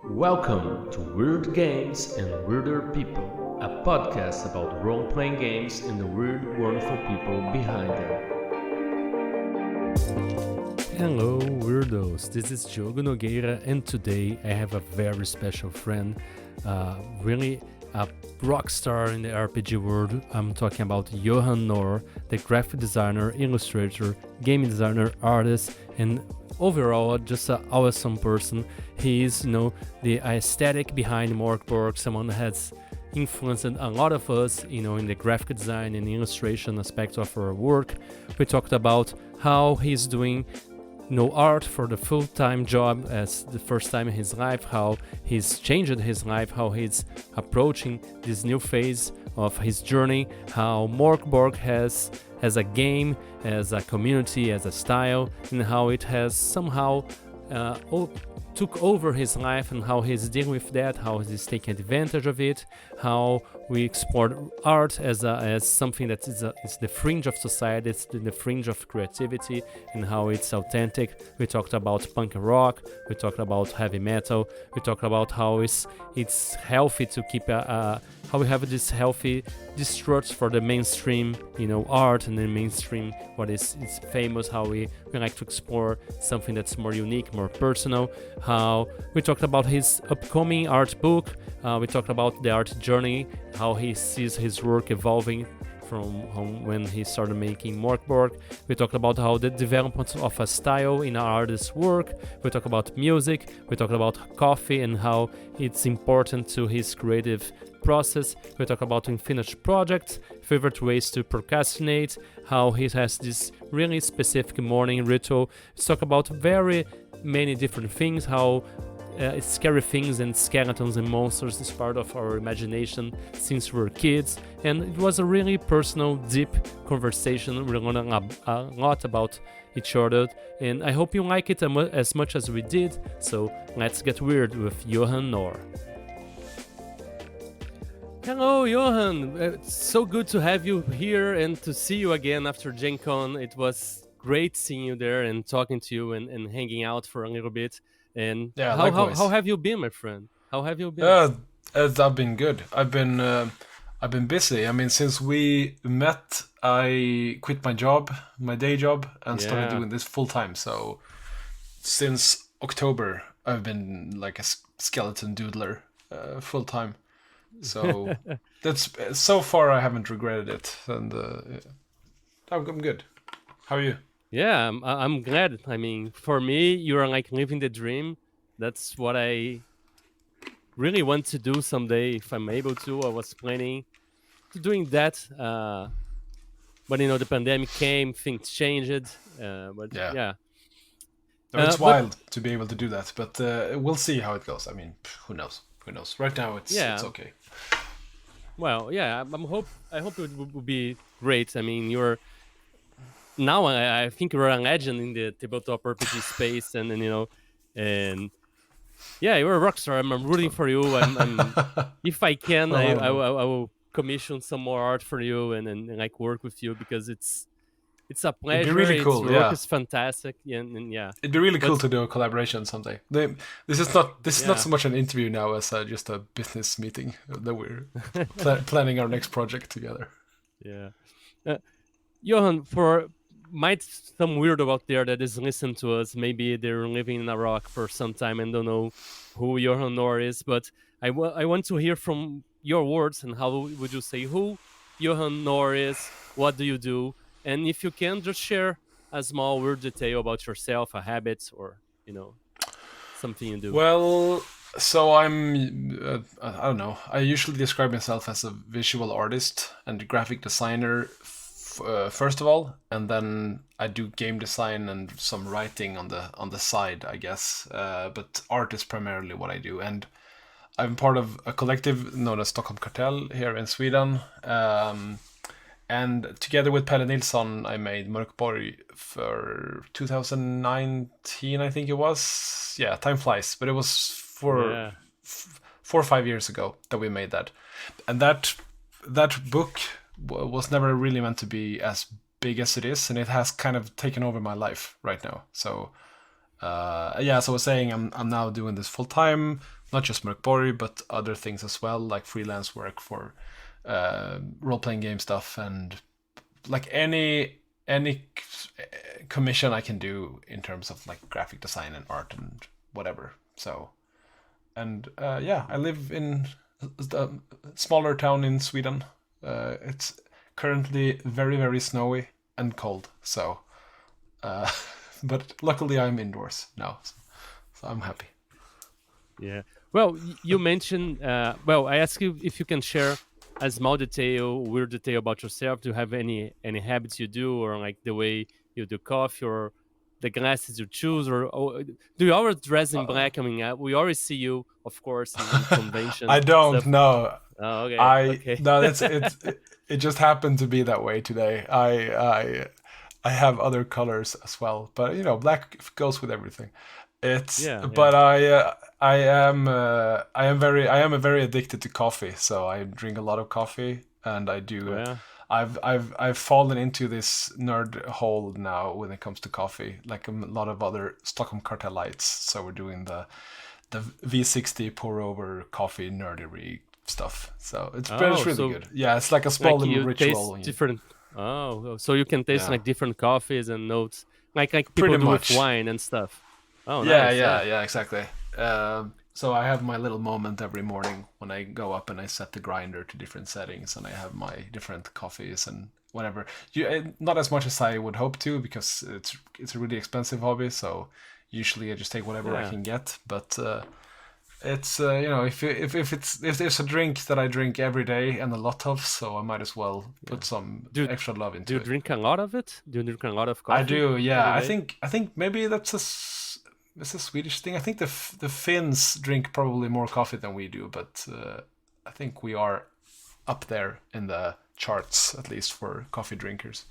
Welcome to Weird Games and Weirder People, a podcast about role-playing games and the weird, wonderful people behind them. Hello weirdos, this is Diogo Nogueira and today I have a very special friend, really a rock star in the RPG world. I'm talking about Johan Nohr, the graphic designer, illustrator, game designer, artist, and overall just an awesome person. He is, the aesthetic behind Mörk Borg, someone that has influenced a lot of us, in the graphic design and illustration aspect of our work. We talked about how he's doing art for the full-time job as the first time in his life, how he's changed his life, how he's approaching this new phase of his journey, how Mörk Borg has as a game, as a community, as a style, and how it has somehow took over his life and how he's dealing with that, how he's taking advantage of it, how we explored art as something that is the fringe of society, it's the fringe of creativity, and how it's authentic. We talked about punk rock, we talked about heavy metal, we talked about how it's healthy to keep how we have this healthy distrust for the mainstream, art and the mainstream, what is famous, how we like to explore something that's more unique, more personal, how we talked about his upcoming art book, we talked about the art journey, how he sees his work evolving from when he started making Mörk Borg. We talked about how the development of a style in an artist's work. We talked about music. We talked about coffee and how it's important to his creative process. We talk about unfinished projects, favorite ways to procrastinate, how he has this really specific morning ritual. Let's talk about very many different things, how scary things and skeletons and monsters is part of our imagination since we were kids, and it was a really personal, deep conversation. We learned a lot about each other, and I hope you like it as much as we did. So let's get weird with Johan Nohr. Hello, Johan. It's so good to have you here and to see you again after Gen Con. It was great seeing you there and talking to you and hanging out for a little bit. And yeah, how have you been, my friend? How have you been? I've been good. I've been busy. I mean, since we met, I quit my day job, and started doing this full time. So since October, I've been like a skeleton doodler, full time. So that's so far I haven't regretted it, and I'm good. How are you? Yeah, I'm glad. I mean, for me, you're like living the dream. That's what I really want to do someday if I'm able to. I was planning to doing that, but the pandemic came, things changed. But yeah. No, it's wild to be able to do that, but we'll see how it goes. I mean, who knows? Who knows? Right now, it's okay. Well, yeah, I hope it will be great. I mean, now I think you're a legend in the tabletop RPG space, and yeah, you're a rock star. I'm rooting for you. If I can, I will commission some more art for you and like work with you, because it's a pleasure. It'd be really cool. Your work is fantastic, and yeah, it'd be really cool to do a collaboration someday. This is not so much an interview now as just a business meeting that we're planning our next project together. Yeah, Johan, might some weirdo out there that is listening to us, maybe they're living in a rock for some time and don't know who Johan Nohr is, but I want to hear from your words, and how would you say who Johan Nohr is, what do you do, and if you can, just share a small weird detail about yourself, a habit, or something you do. Well, so I'm I don't know, I usually describe myself as a visual artist and graphic designer first of all, and then I do game design and some writing on the side, I guess. But art is primarily what I do, and I'm part of a collective known as Stockholm Cartel here in Sweden. And together with Pelle I made Mörk Borg for 2019, I think it was. Yeah, time flies, but it was 4 or 5 years ago that we made that, and that book was never really meant to be as big as it is, and it has kind of taken over my life right now. So so I was saying I'm now doing this full time not just Mörk Borg, but other things as well, like freelance work for role-playing game stuff, and like any commission I can do in terms of like graphic design and art and whatever. So, and I live in a smaller town in Sweden. It's currently very, very snowy and cold. So, but luckily I'm indoors now, so I'm happy. Yeah. Well, you mentioned. Well, I asked you if you can share a small detail, weird detail about yourself. Do you have any habits you do, or like the way you do coffee, or the glasses you choose, or do you always dress in black? I mean, we always see you, of course, in conventions. I don't stuff. know. Oh, okay. No, it just happened to be that way today. I have other colors as well, but you know, black goes with everything. But I am very addicted to coffee, so I drink a lot of coffee, and I do. Yeah. I've fallen into this nerd hole now when it comes to coffee, like a lot of other Stockholm Cartelites. So we're doing the V60 pour over coffee nerdery stuff. So it's really good. Yeah, it's like a small little ritual. Taste different. Oh, so you can taste like different coffees and notes, like people Pretty do much. with wine and stuff. Oh, yeah, nice. yeah, exactly. So I have my little moment every morning when I go up and I set the grinder to different settings, and I have my different coffees and whatever. Not as much as I would hope to, because it's a really expensive hobby. So usually I just take whatever I can get. But it's you know, if there's a drink that I drink every day and a lot of, so I might as well put some extra love into it. Do you drink a lot of it? Do you drink a lot of coffee? I do. Yeah, I think maybe that's it's a Swedish thing. I think the Finns drink probably more coffee than we do, but I think we are up there in the charts, at least for coffee drinkers.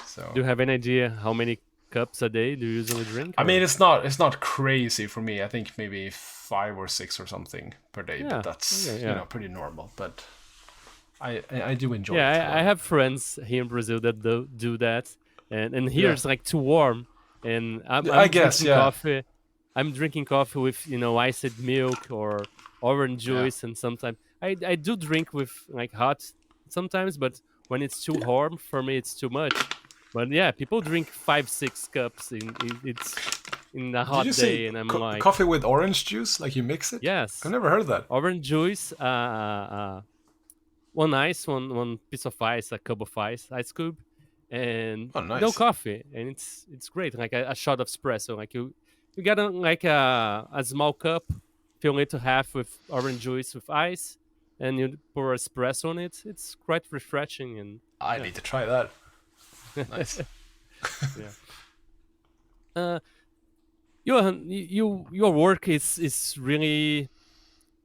So, do you have any idea how many cups a day do you usually drink? I mean, it's not crazy for me. I think maybe 5 or 6 or something per day, but that's you know, pretty normal. But I do enjoy it. I have friends here in Brazil that do that, and here it's like too warm, and I'm drinking coffee. I'm drinking coffee with, you know, iced milk or orange juice, and sometimes I do drink with like hot sometimes, but when it's too warm for me, it's too much. But yeah, people drink 5-6 cups in a hot day, and I'm like, coffee with orange juice, like you mix it. Yes, I've never heard that. Orange juice, one piece of ice, a cup of ice cube, and no coffee, and it's great, like a shot of espresso, like you get a small cup, fill it to half with orange juice with ice, and you pour espresso on it. It's quite refreshing, and I need to try that. Nice. Johan, your work is really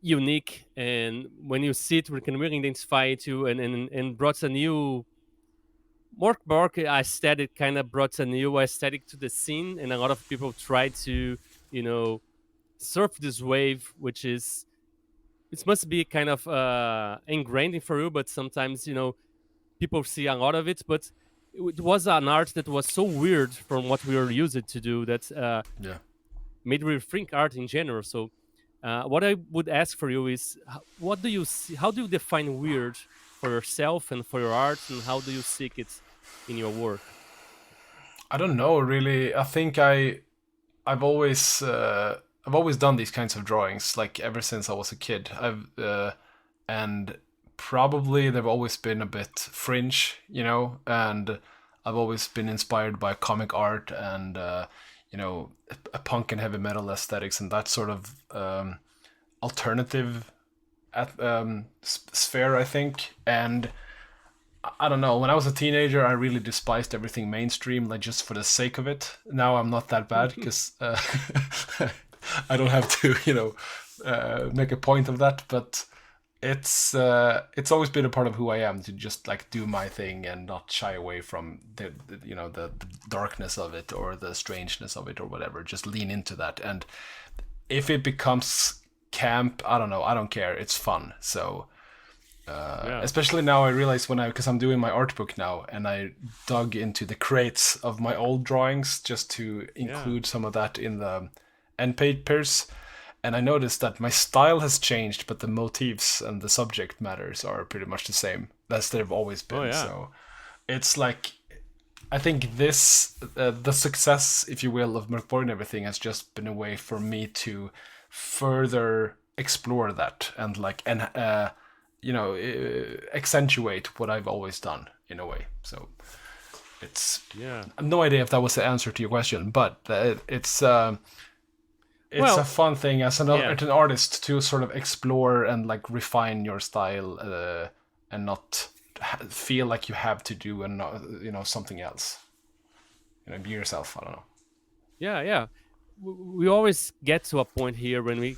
unique, and when you see it, we can really identify it too, and brought a new Mörk Borg aesthetic, kind of brought a new aesthetic to the scene, and a lot of people try to, you know, surf this wave, which is, it must be kind of ingrained for you, but sometimes, you know, people see a lot of it, but it was an art that was so weird from what we were used to do that made me rethink art in general. So what I would ask for you is, what do you see, how do you define weird for yourself and for your art, and how do you seek it in your work? I don't know, really. I think I've always done these kinds of drawings, like ever since I was a kid. And probably they've always been a bit fringe, you know, and I've always been inspired by comic art and you know, a punk and heavy metal aesthetics and that sort of alternative sphere, I think. And I don't know, when I was a teenager, I really despised everything mainstream, like just for the sake of it. Now I'm not that bad because I don't have to, you know, make a point of that. But it's always been a part of who I am, to just like do my thing and not shy away from the you know, the darkness of it or the strangeness of it or whatever. Just lean into that, and if it becomes camp, I don't know, I don't care. It's fun. So especially now I realize because I'm doing my art book now, and I dug into the crates of my old drawings just to include some of that in the end papers. And I noticed that my style has changed, but the motifs and the subject matters are pretty much the same as they've always been. Oh yeah. So it's like, I think this, the success, if you will, of Mörk Borg and everything has just been a way for me to further explore that and accentuate what I've always done in a way. So it's, Yeah. I have no idea if that was the answer to your question, but it's Well, a fun thing as an artist to sort of explore and like refine your style and not feel like you have to do something else. Be yourself. I don't know. Yeah. We always get to a point here when we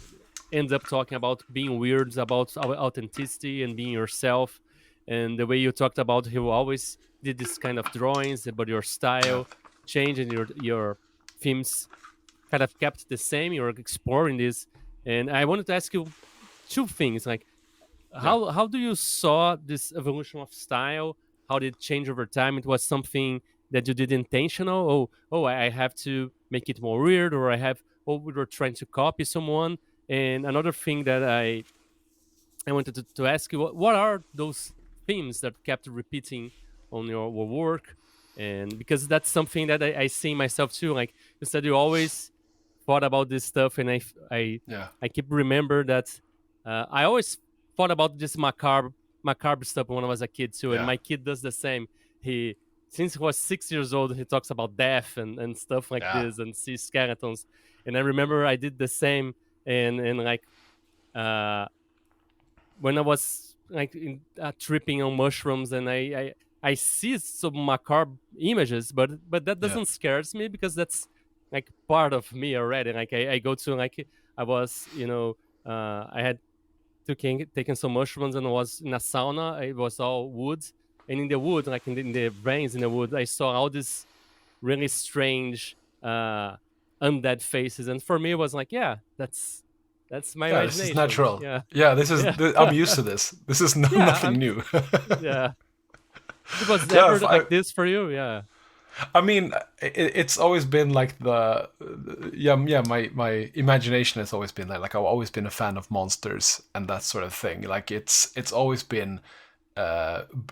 end up talking about being weird, about our authenticity and being yourself. And the way you talked about you always did this kind of drawings, but your style changed and your themes kind of kept the same. You're exploring this, and I wanted to ask you two things: like how do you saw this evolution of style? How did it change over time? It was something that you did intentional. I have to make it more weird, or we were trying to copy someone. And another thing that I wanted to ask you, what are those themes that kept repeating on your work? And because that's something that I see myself too. Like you said, you always thought about this stuff, and I keep remember that I always thought about this macabre stuff when I was a kid too, and my kid does the same. He Since he was 6 years old, he talks about death and stuff like this, and sees skeletons. And I remember I did the same, and like when I was like tripping on mushrooms, and I see some macabre images, but that doesn't scares me because that's like part of me already. Like I go to like I was I had taken some mushrooms and I was in a sauna. It was all wood, and in the wood, like in the brains in the wood, I saw all these really strange undead faces, and for me it was like, that's my imagination. This is natural. This is I'm used to this. This is nothing new. Yeah. It was ever like this for you? Yeah. I mean, it's always been like my imagination has always been like I've always been a fan of monsters and that sort of thing. Like it's always been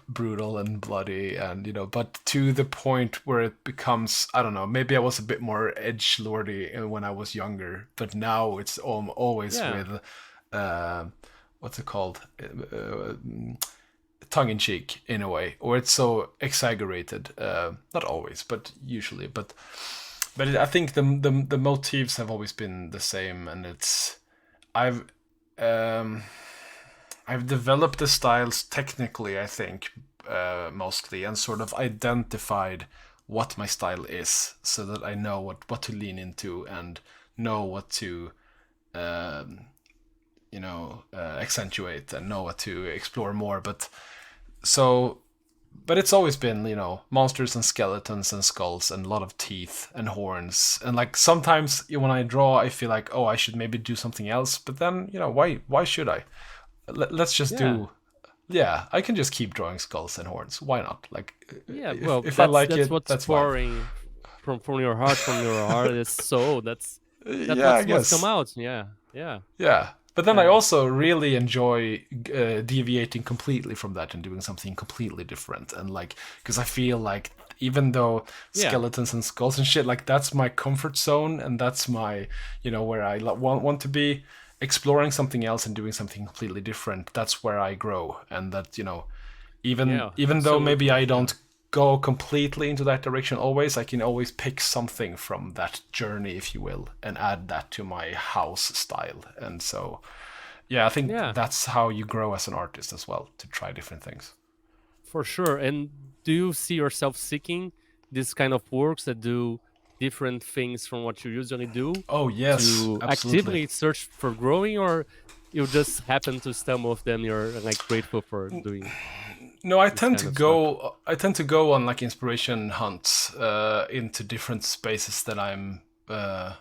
brutal and bloody, and but to the point where it becomes, I don't know, maybe I was a bit more edgelordy when I was younger, but now it's always with what's it called, tongue-in-cheek in a way, or it's so exaggerated, not always but usually, but I think the motifs have always been the same, and I've developed the styles technically, I think, mostly, and sort of identified what my style is, so that I know what to lean into and know what to accentuate and know what to explore more. But it's always been, monsters and skeletons and skulls and a lot of teeth and horns. And like sometimes when I draw, I feel like, I should maybe do something else. But then, why should I? Let's just do. Yeah, I can just keep drawing skulls and horns. Why not? Like, if I like it, that's pouring from your heart, from your artist's soul. That's what's come out. Yeah. But then I also really enjoy deviating completely from that and doing something completely different. And like, because I feel like even though skeletons and skulls and shit, like that's my comfort zone, and that's my, where I want to be. Exploring something else and doing something completely different, that's where I grow. And that, even though maybe I don't go completely into that direction always, I can always pick something from that journey, if you will, and add that to my house style. And so, I think that's how you grow as an artist as well, to try different things. For sure. And do you see yourself seeking this kind of works that do different things from what you usually do? Oh yes, to absolutely. Actively search for growing, or you just happen to stumble with them? You're like grateful for doing. No, I tend to go on like inspiration hunts into different spaces that I'm that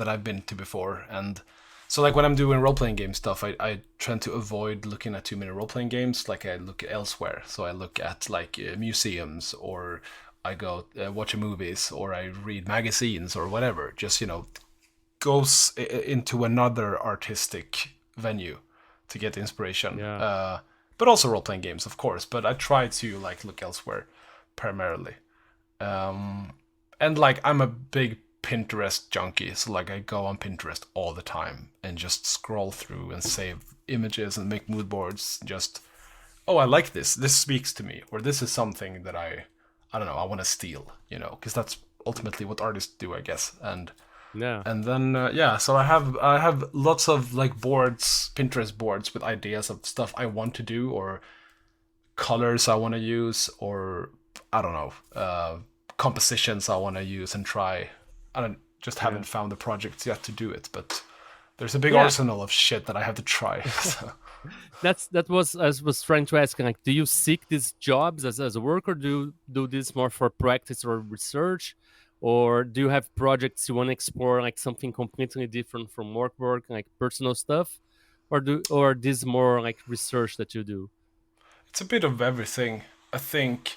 I've been to before. And so like when I'm doing role-playing game stuff, I tend to avoid looking at too many role-playing games. Like I look elsewhere. So I look at like museums, or I go watch movies, or I read magazines or whatever. Just goes into another artistic venue to get inspiration. But also role-playing games, of course. But I try to like look elsewhere primarily. And like I'm a big Pinterest junkie, so like I go on Pinterest all the time and just scroll through and save images and make mood boards. Just, oh, I like this. This speaks to me, or this is something that I don't know, I want to steal, you know, because that's ultimately what artists do, I guess. And then so I have lots of like boards, Pinterest boards with ideas of stuff I want to do, or colors I want to use, or I don't know, compositions I want to use and try. I haven't found the projects yet to do it, but there's a big arsenal of shit that I have to try. So. That was I was trying to ask, like, do you seek these jobs as a work, or do you do this more for practice or research, or do you have projects you want to explore, like something completely different from Mörk Borg, like personal stuff, or this more like research that you do? It's a bit of everything, I think.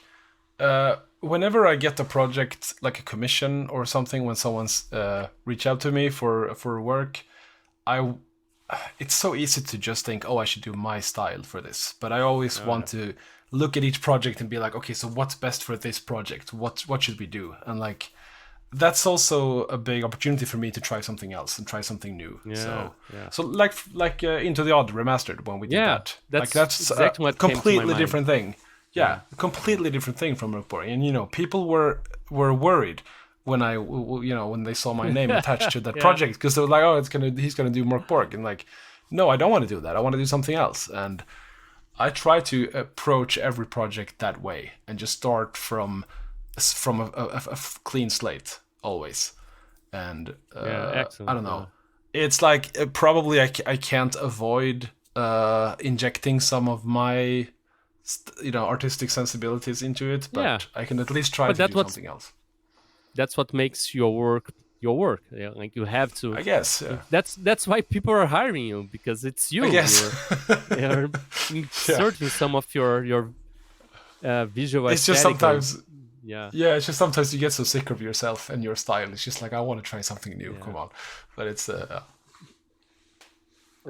Whenever I get a project, like a commission or something, when someone's reach out to me for work, it's so easy to just think, oh, I should do my style for this. But I always want to look at each project and be like, okay, so what's best for this project? What should we do? And like, that's also a big opportunity for me to try something else and try something new. So like Into the Odd remastered, when we did that. That's exactly a completely different thing. Yeah, a completely different thing from Mörk Borg. And, you know, people were worried when when they saw my name attached to that project, because they were like, oh, he's gonna do Mörk Borg. And like, no, I don't want to do that. I want to do something else. And I try to approach every project that way and just start from a clean slate always. And excellent. I don't know. It's like probably I can't avoid injecting some of my artistic sensibilities into it, but I can at least try to do something else. That's what makes your work. Yeah, like you have to. I guess. Yeah. That's why people are hiring you, because it's you. I guess. You're inserting some of your visual. It's just sometimes. Yeah. It's just sometimes you get so sick of yourself and your style. It's just like, I want to try something new. Come on, but it's. And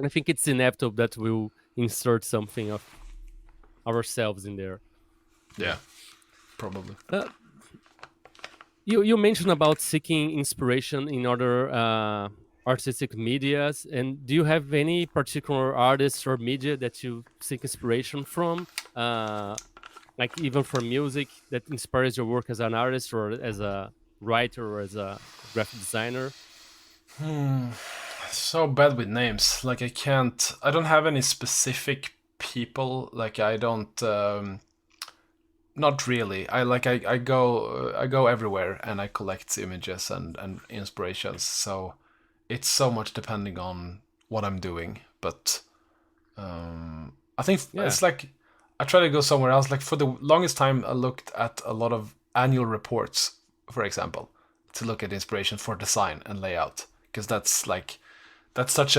I think it's inevitable that we'll insert something of ourselves in there. Yeah, probably. You mentioned about seeking inspiration in other artistic medias, and do you have any particular artists or media that you seek inspiration from, like even from music, that inspires your work as an artist or as a writer or as a graphic designer? So bad with names. Like I don't have any specific people. Like I don't. Not really. I go everywhere and I collect images and inspirations. So it's so much depending on what I'm doing. But I think it's like I try to go somewhere else. Like for the longest time, I looked at a lot of annual reports, for example, to look at inspiration for design and layout, because that's such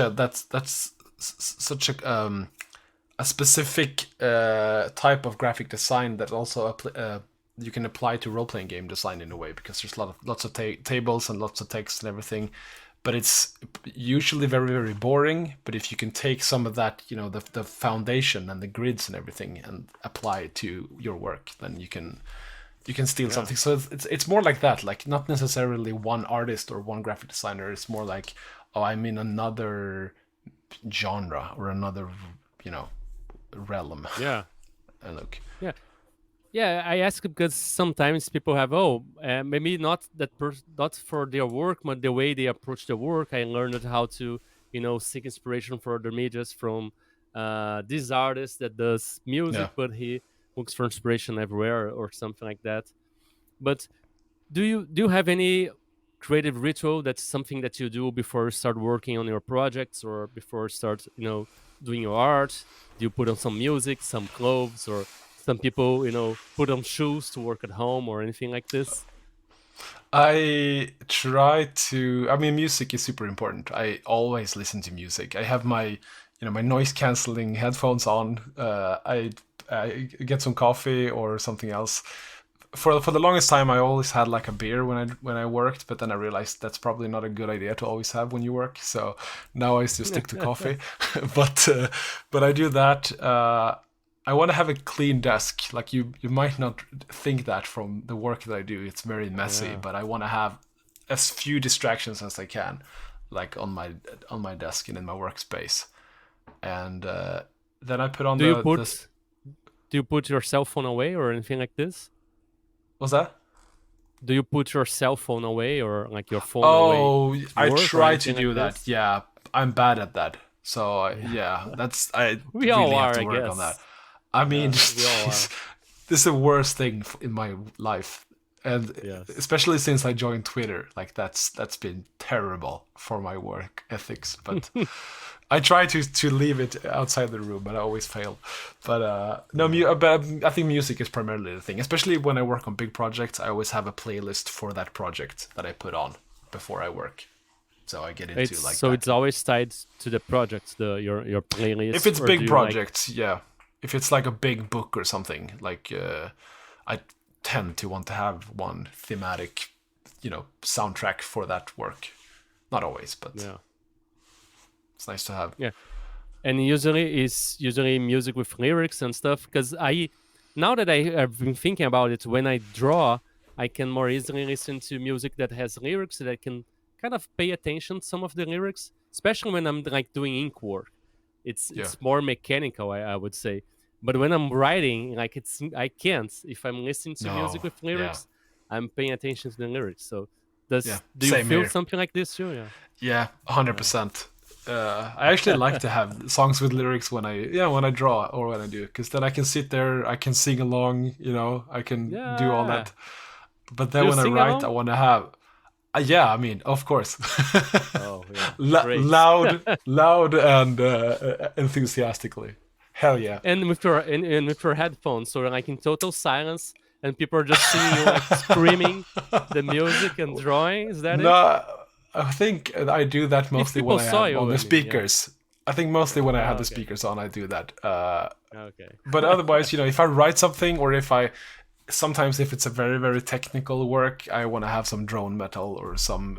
a specific type of graphic design that also you can apply to role-playing game design in a way, because there's lots of tables and lots of text and everything, but it's usually very, very boring. But if you can take some of that, the foundation and the grids and everything, and apply it to your work, then you can steal something. So it's more like that, like not necessarily one artist or one graphic designer. It's more like, oh, I'm in another genre or another realm. And look. I ask because sometimes people have maybe not not for their work, but the way they approach the work. I learned how to seek inspiration for other medias from this artist that does music, but he looks for inspiration everywhere or something like that. But do you have any creative ritual? That's something that you do before you start working on your projects, or before you start doing your art? Do you put on some music, some clothes, or some people put on shoes to work at home or anything like this? I try to. I mean, music is super important. I always listen to music. I have my my noise cancelling headphones on. I get some coffee or something else for the longest time, I always had like a beer when I worked, but then I realized that's probably not a good idea to always have when you work. So now I used to stick to coffee, but I do that. I want to have a clean desk. Like you might not think that from the work that I do. It's very messy, but I want to have as few distractions as I can, like on my desk and in my workspace. And then I put on do you put your cell phone away or anything like this? What's that? Do you put your cell phone away or like your phone away? Oh, I try to do like that. this? Yeah, I'm bad at that. So yeah, that's I We really all have are, to I work guess. on that. I mean, we all are. this is the worst thing in my life, and Yes. especially since I joined Twitter, like that's been terrible for my work ethics. But I try to leave it outside the room, but I always fail. But but I think music is primarily the thing. Especially when I work on big projects, I always have a playlist for that project that I put on before I work. So I get into It's always tied to the project, your playlist. If it's or big do you, projects, yeah. If it's like a big book or something, like I tend to want to have one thematic, soundtrack for that work. Not always, but yeah. it's nice to have. Yeah. And usually music with lyrics and stuff, because now that I've been thinking about it, when I draw, I can more easily listen to music that has lyrics that I can kind of pay attention to some of the lyrics, especially when I'm like doing ink work. It's more mechanical, I would say. But when I'm writing, like I can't. If I'm listening to music with lyrics, I'm paying attention to the lyrics. So do you feel something like this too? Yeah, 100%. I actually like to have songs with lyrics when I draw or when I do, because then I can sit there, I can sing along, I can do all that. But then when I write, I want to have. Yeah, I mean, of course. Oh, yeah. loud and enthusiastically. Hell yeah. And with your headphones, so like in total silence, and people are just seeing you like screaming the music and drawing. Is that it? No, I think I do that mostly when I have on the speakers. I think mostly when I have the speakers on, I do that. Okay. But otherwise, if I write something or sometimes if it's a very, very technical work, I want to have some drone metal or some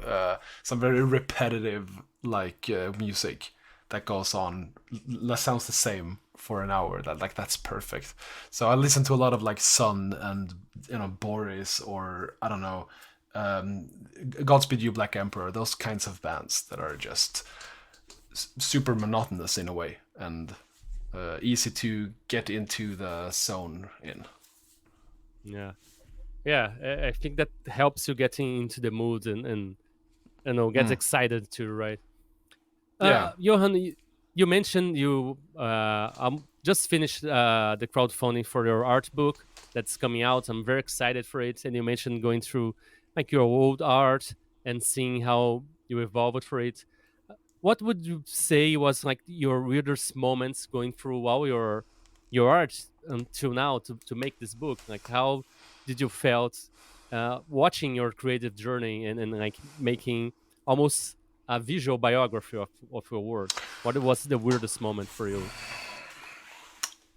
very repetitive music that goes on, that sounds the same for an hour. That's perfect. So I listen to a lot of like Sun and Boris, or I don't know, Godspeed You Black Emperor, those kinds of bands that are just super monotonous in a way and easy to get into the zone in. Yeah, I think that helps you getting into the mood and get excited to write. Johan, you mentioned you just finished the crowdfunding for your art book that's coming out. I'm very excited for it. And you mentioned going through like your old art and seeing how you evolved for it. What would you say was like your weirdest moments going through all your art until now to make this book? Like, how did you felt watching your creative journey and like making almost a visual biography of your work? What was the weirdest moment for you?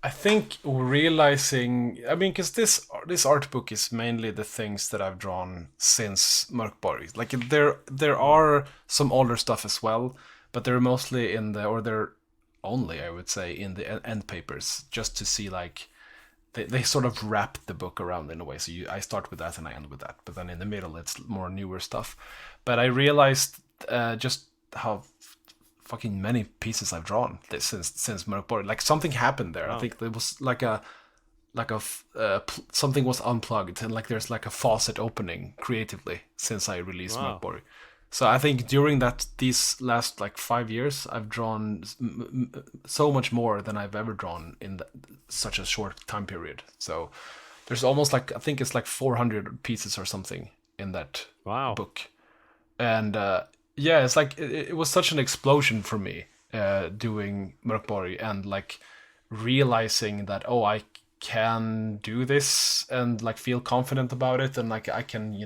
I think realizing, because this art book is mainly the things that I've drawn since Mörk Borg. Like there are some older stuff as well, but they're mostly they're only, I would say, in the end papers, just to see like they sort of wrap the book around in a way. So I start with that and I end with that, but then in the middle it's more newer stuff. But I realized just how fucking many pieces I've drawn since Mörk Borg. Like something happened there. Wow. I think there was something was unplugged and like there's like a faucet opening creatively since I released Mörk Borg. So I think during these last like 5 years, I've drawn so much more than I've ever drawn in such a short time period. So there's almost like, I think it's like 400 pieces or something in that book. And it's like it was such an explosion for me doing Mörk Borg and like realizing that I can do this and like feel confident about it, and like I can,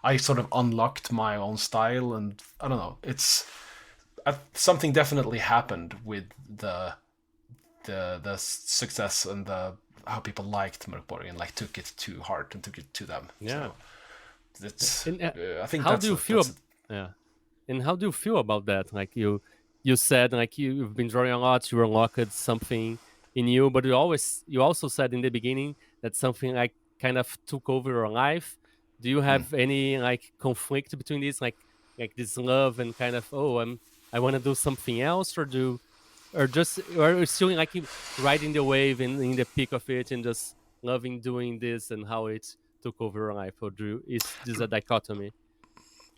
I sort of unlocked my own style, and I don't know, something definitely happened with the success and the how people liked Mörk Borg and like took it to heart and took it to them. Yeah. So that's And I think how that's do you a- feel? that's a- Yeah. And how do you feel about that? Like you said, like you've been drawing a lot, you unlocked something in you, but you also said in the beginning that something like kind of took over your life. Do you have any like conflict between this, like this love and kind of I want to do something else, or you still like riding the wave in the peak of it and just loving doing this and how it took over your life, or is this a dichotomy?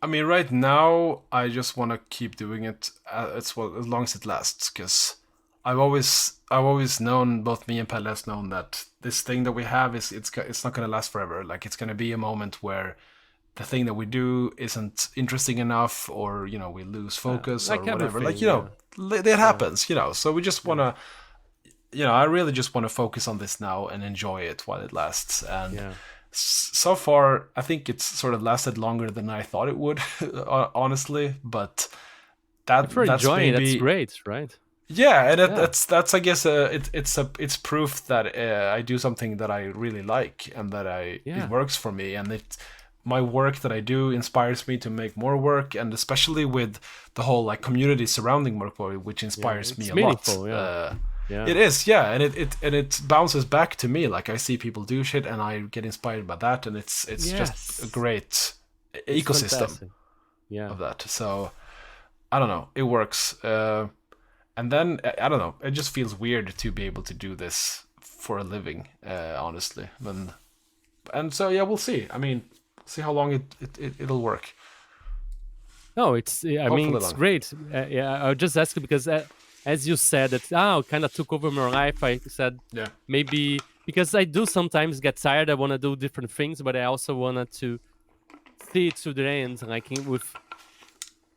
I mean, right now I just want to keep doing it as well as long as it lasts, because I've always known, both me and Pelle has known, that this thing that we have it's not gonna last forever. Like it's gonna be a moment where the thing that we do isn't interesting enough, or we lose focus or Like whatever. Like everything, that happens. So we just wanna, I really just want to focus on this now and enjoy it while it lasts. And yeah. so far, I think it's sort of lasted longer than I thought it would, honestly. But If you're that's enjoying it, that's maybe great, right? yeah, and Yeah. that's I guess it's proof that I do something that I really like and that Yeah. it works for me, and my work that I do inspires me to make more work, and especially with the whole like community surrounding Mörk Borg, which inspires me It's a meaningful, lot. yeah. Yeah. It is, yeah, and it bounces back to me. Like I see people do shit, and I get inspired by that, and it's just a Yes. great It's ecosystem fantastic. Yeah. of that. So I don't know, it works. And then I don't know, it just feels weird to be able to do this for a living, honestly. And so yeah, we'll see. I mean, see how long it'll work. No, it's. I mean, Hopefully it's long. great. Yeah, I just ask you because, as you said, that kind of took over my life. I said Yeah. maybe because I do sometimes get tired. I want to do different things, but I also wanted to see it to the end, like with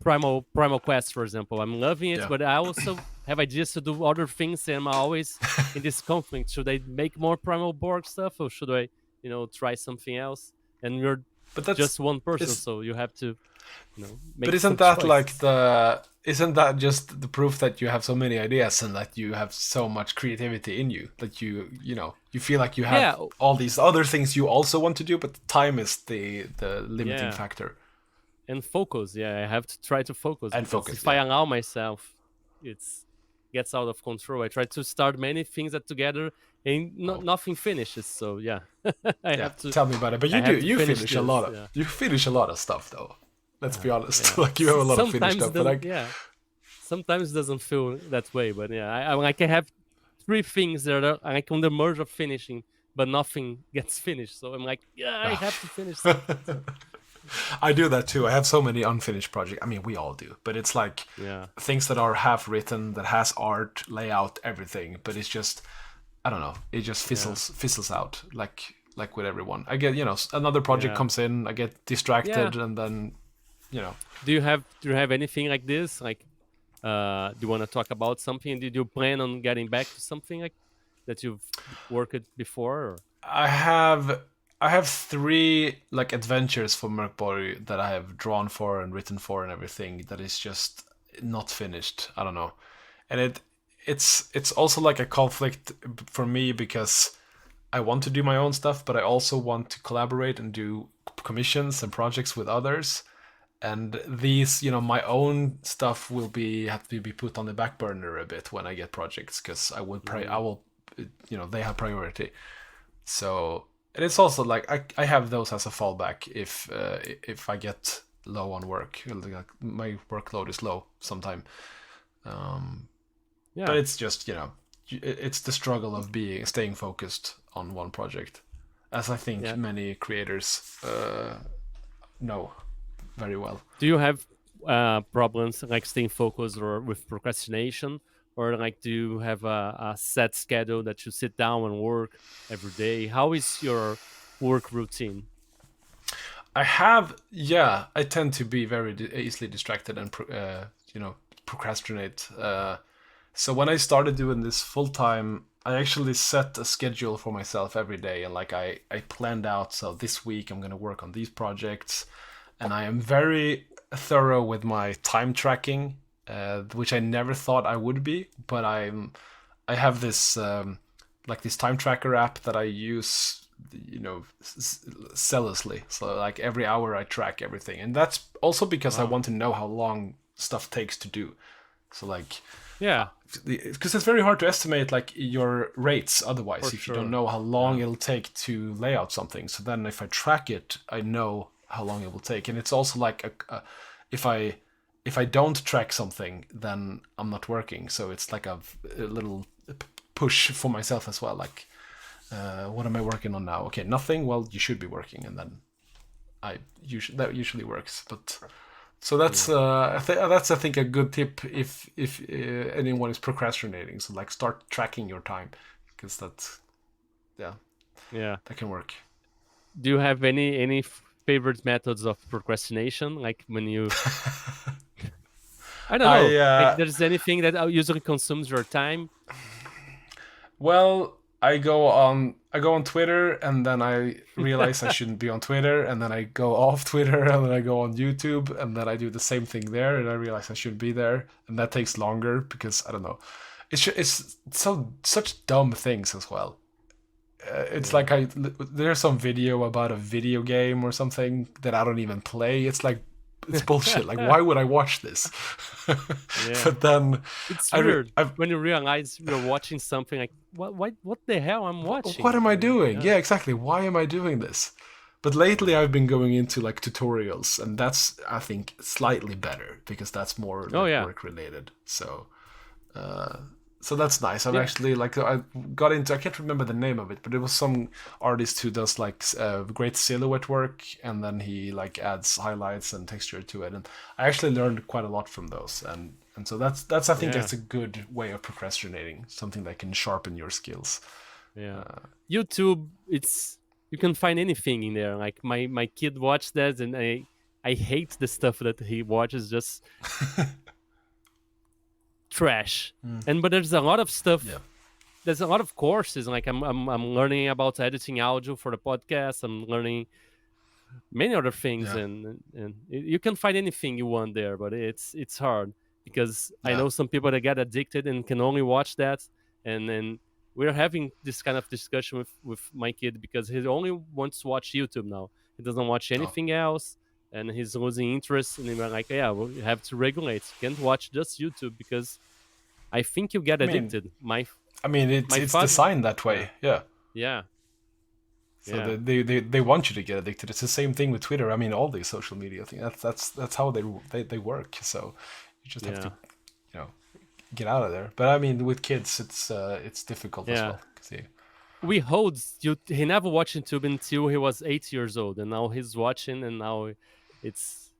Primal Quest, for example. I'm loving it, Yeah. but I also have ideas to do other things, and I'm always in this conflict. Should I make more Primal Borg stuff, or should I, try something else? And you're But that's just one person, it's so you have to, make but some isn't that like choices. isn't that just the proof that you have so many ideas and that you have so much creativity in you, that you feel like you have Yeah. all these other things you also want to do, but time is the limiting Yeah. factor. And focus. Yeah, I have to try to focus. And Because focus, if I yeah. allow myself, it's gets out of control. I try to start many things together, and nothing finishes. So yeah, I Yeah, have to. tell me about it. But I have to you finish finish a this, lot of yeah. you finish a lot of stuff though. Let's be honest. Yeah. Like you have a lot of finished stuff, but like Sometimes it doesn't feel that way, but yeah, I have three things that are like on the merge of finishing, but nothing gets finished. So I'm like, I have to finish something. I do that too. I have so many unfinished projects. I mean, we all do, but it's like Yeah. things that are half written, that has art, layout, everything. But it's just, I don't know. It just fizzles out like with everyone. I get another project Yeah. comes in, I get distracted, Yeah. and then Do you have anything like this? Like, do you want to talk about something? Did you plan on getting back to something like that you've worked before? Or? I have three like adventures for Mörk Borg that I have drawn for and written for and everything that is just not finished. I don't know, and it's also like a conflict for me, because I want to do my own stuff, but I also want to collaborate and do commissions and projects with others. And these, my own stuff will have to be put on the back burner a bit when I get projects, because I will, they have priority. So, and it's also like I have those as a fallback if I get low on work, like my workload is low sometime. Yeah. But it's just it's the struggle of staying focused on one project, as I think many creators know very well. Do you have problems like staying focused or with procrastination, or like do you have a set schedule that you sit down and work every day? How is your work routine? I tend to be very easily distracted and procrastinate. So when I started doing this full time, I actually set a schedule for myself every day, and like I planned out, so this week I'm going to work on these projects, and I am very thorough with my time tracking, which I never thought I would be, but I have this like this time tracker app that I use, zealously. So like every hour I track everything, and that's also because I want to know how long stuff takes to do. So like, because it's very hard to estimate like your rates otherwise if you don't know how long it'll take to lay out something. So then if I track it, I know how long it will take, and it's also like if I don't track something, then I'm not working. So it's like a little push for myself as well. Like, what am I working on now? Okay, nothing. Well, you should be working, and then that usually works. But so that's I think a good tip if anyone is procrastinating. So like start tracking your time, because that's that can work. Do you have any favorite methods of procrastination? Like when you I don't know. Like there's anything that usually consumes your time? Well, I go on Twitter, and then I realize I shouldn't be on Twitter, and then I go off Twitter, and then I go on YouTube, and then I do the same thing there, and I realize I shouldn't be there, and that takes longer because I don't know. It's such dumb things as well. It's like there's some video about a video game or something that I don't even play. It's like, it's bullshit. Like, why would I watch this? But then it's weird when you realize you're watching something like, what the hell I'm watching? What am I doing? Yeah, exactly. Why am I doing this? But lately I've been going into like tutorials, and that's, I think, slightly better because that's more work related. So that's nice. I've actually I got into, I can't remember the name of it, but it was some artist who does like great silhouette work, and then he like adds highlights and texture to it, and I actually learned quite a lot from those, and so that's I think that's a good way of procrastinating, something that can sharpen your skills. YouTube, you can find anything in there. Like my kid watched that, and I hate the stuff that he watches, just trash. But there's a lot of stuff. There's a lot of courses. Like I'm learning about editing audio for the podcast. I'm learning many other things, and you can find anything you want there. But it's hard because I know some people that get addicted and can only watch that. And then we're having this kind of discussion with my kid because he only wants to watch YouTube now. He doesn't watch anything else. And he's losing interest, and we're like, well, you have to regulate. You can't watch just YouTube because I think you get addicted. It's designed that way. Yeah. So they want you to get addicted. It's the same thing with Twitter. I mean, all these social media things. That's how they work. So you just have to, get out of there. But I mean, with kids, it's difficult as well. We hold you. He never watched YouTube until he was 8 years old, and now he's watching, and now it's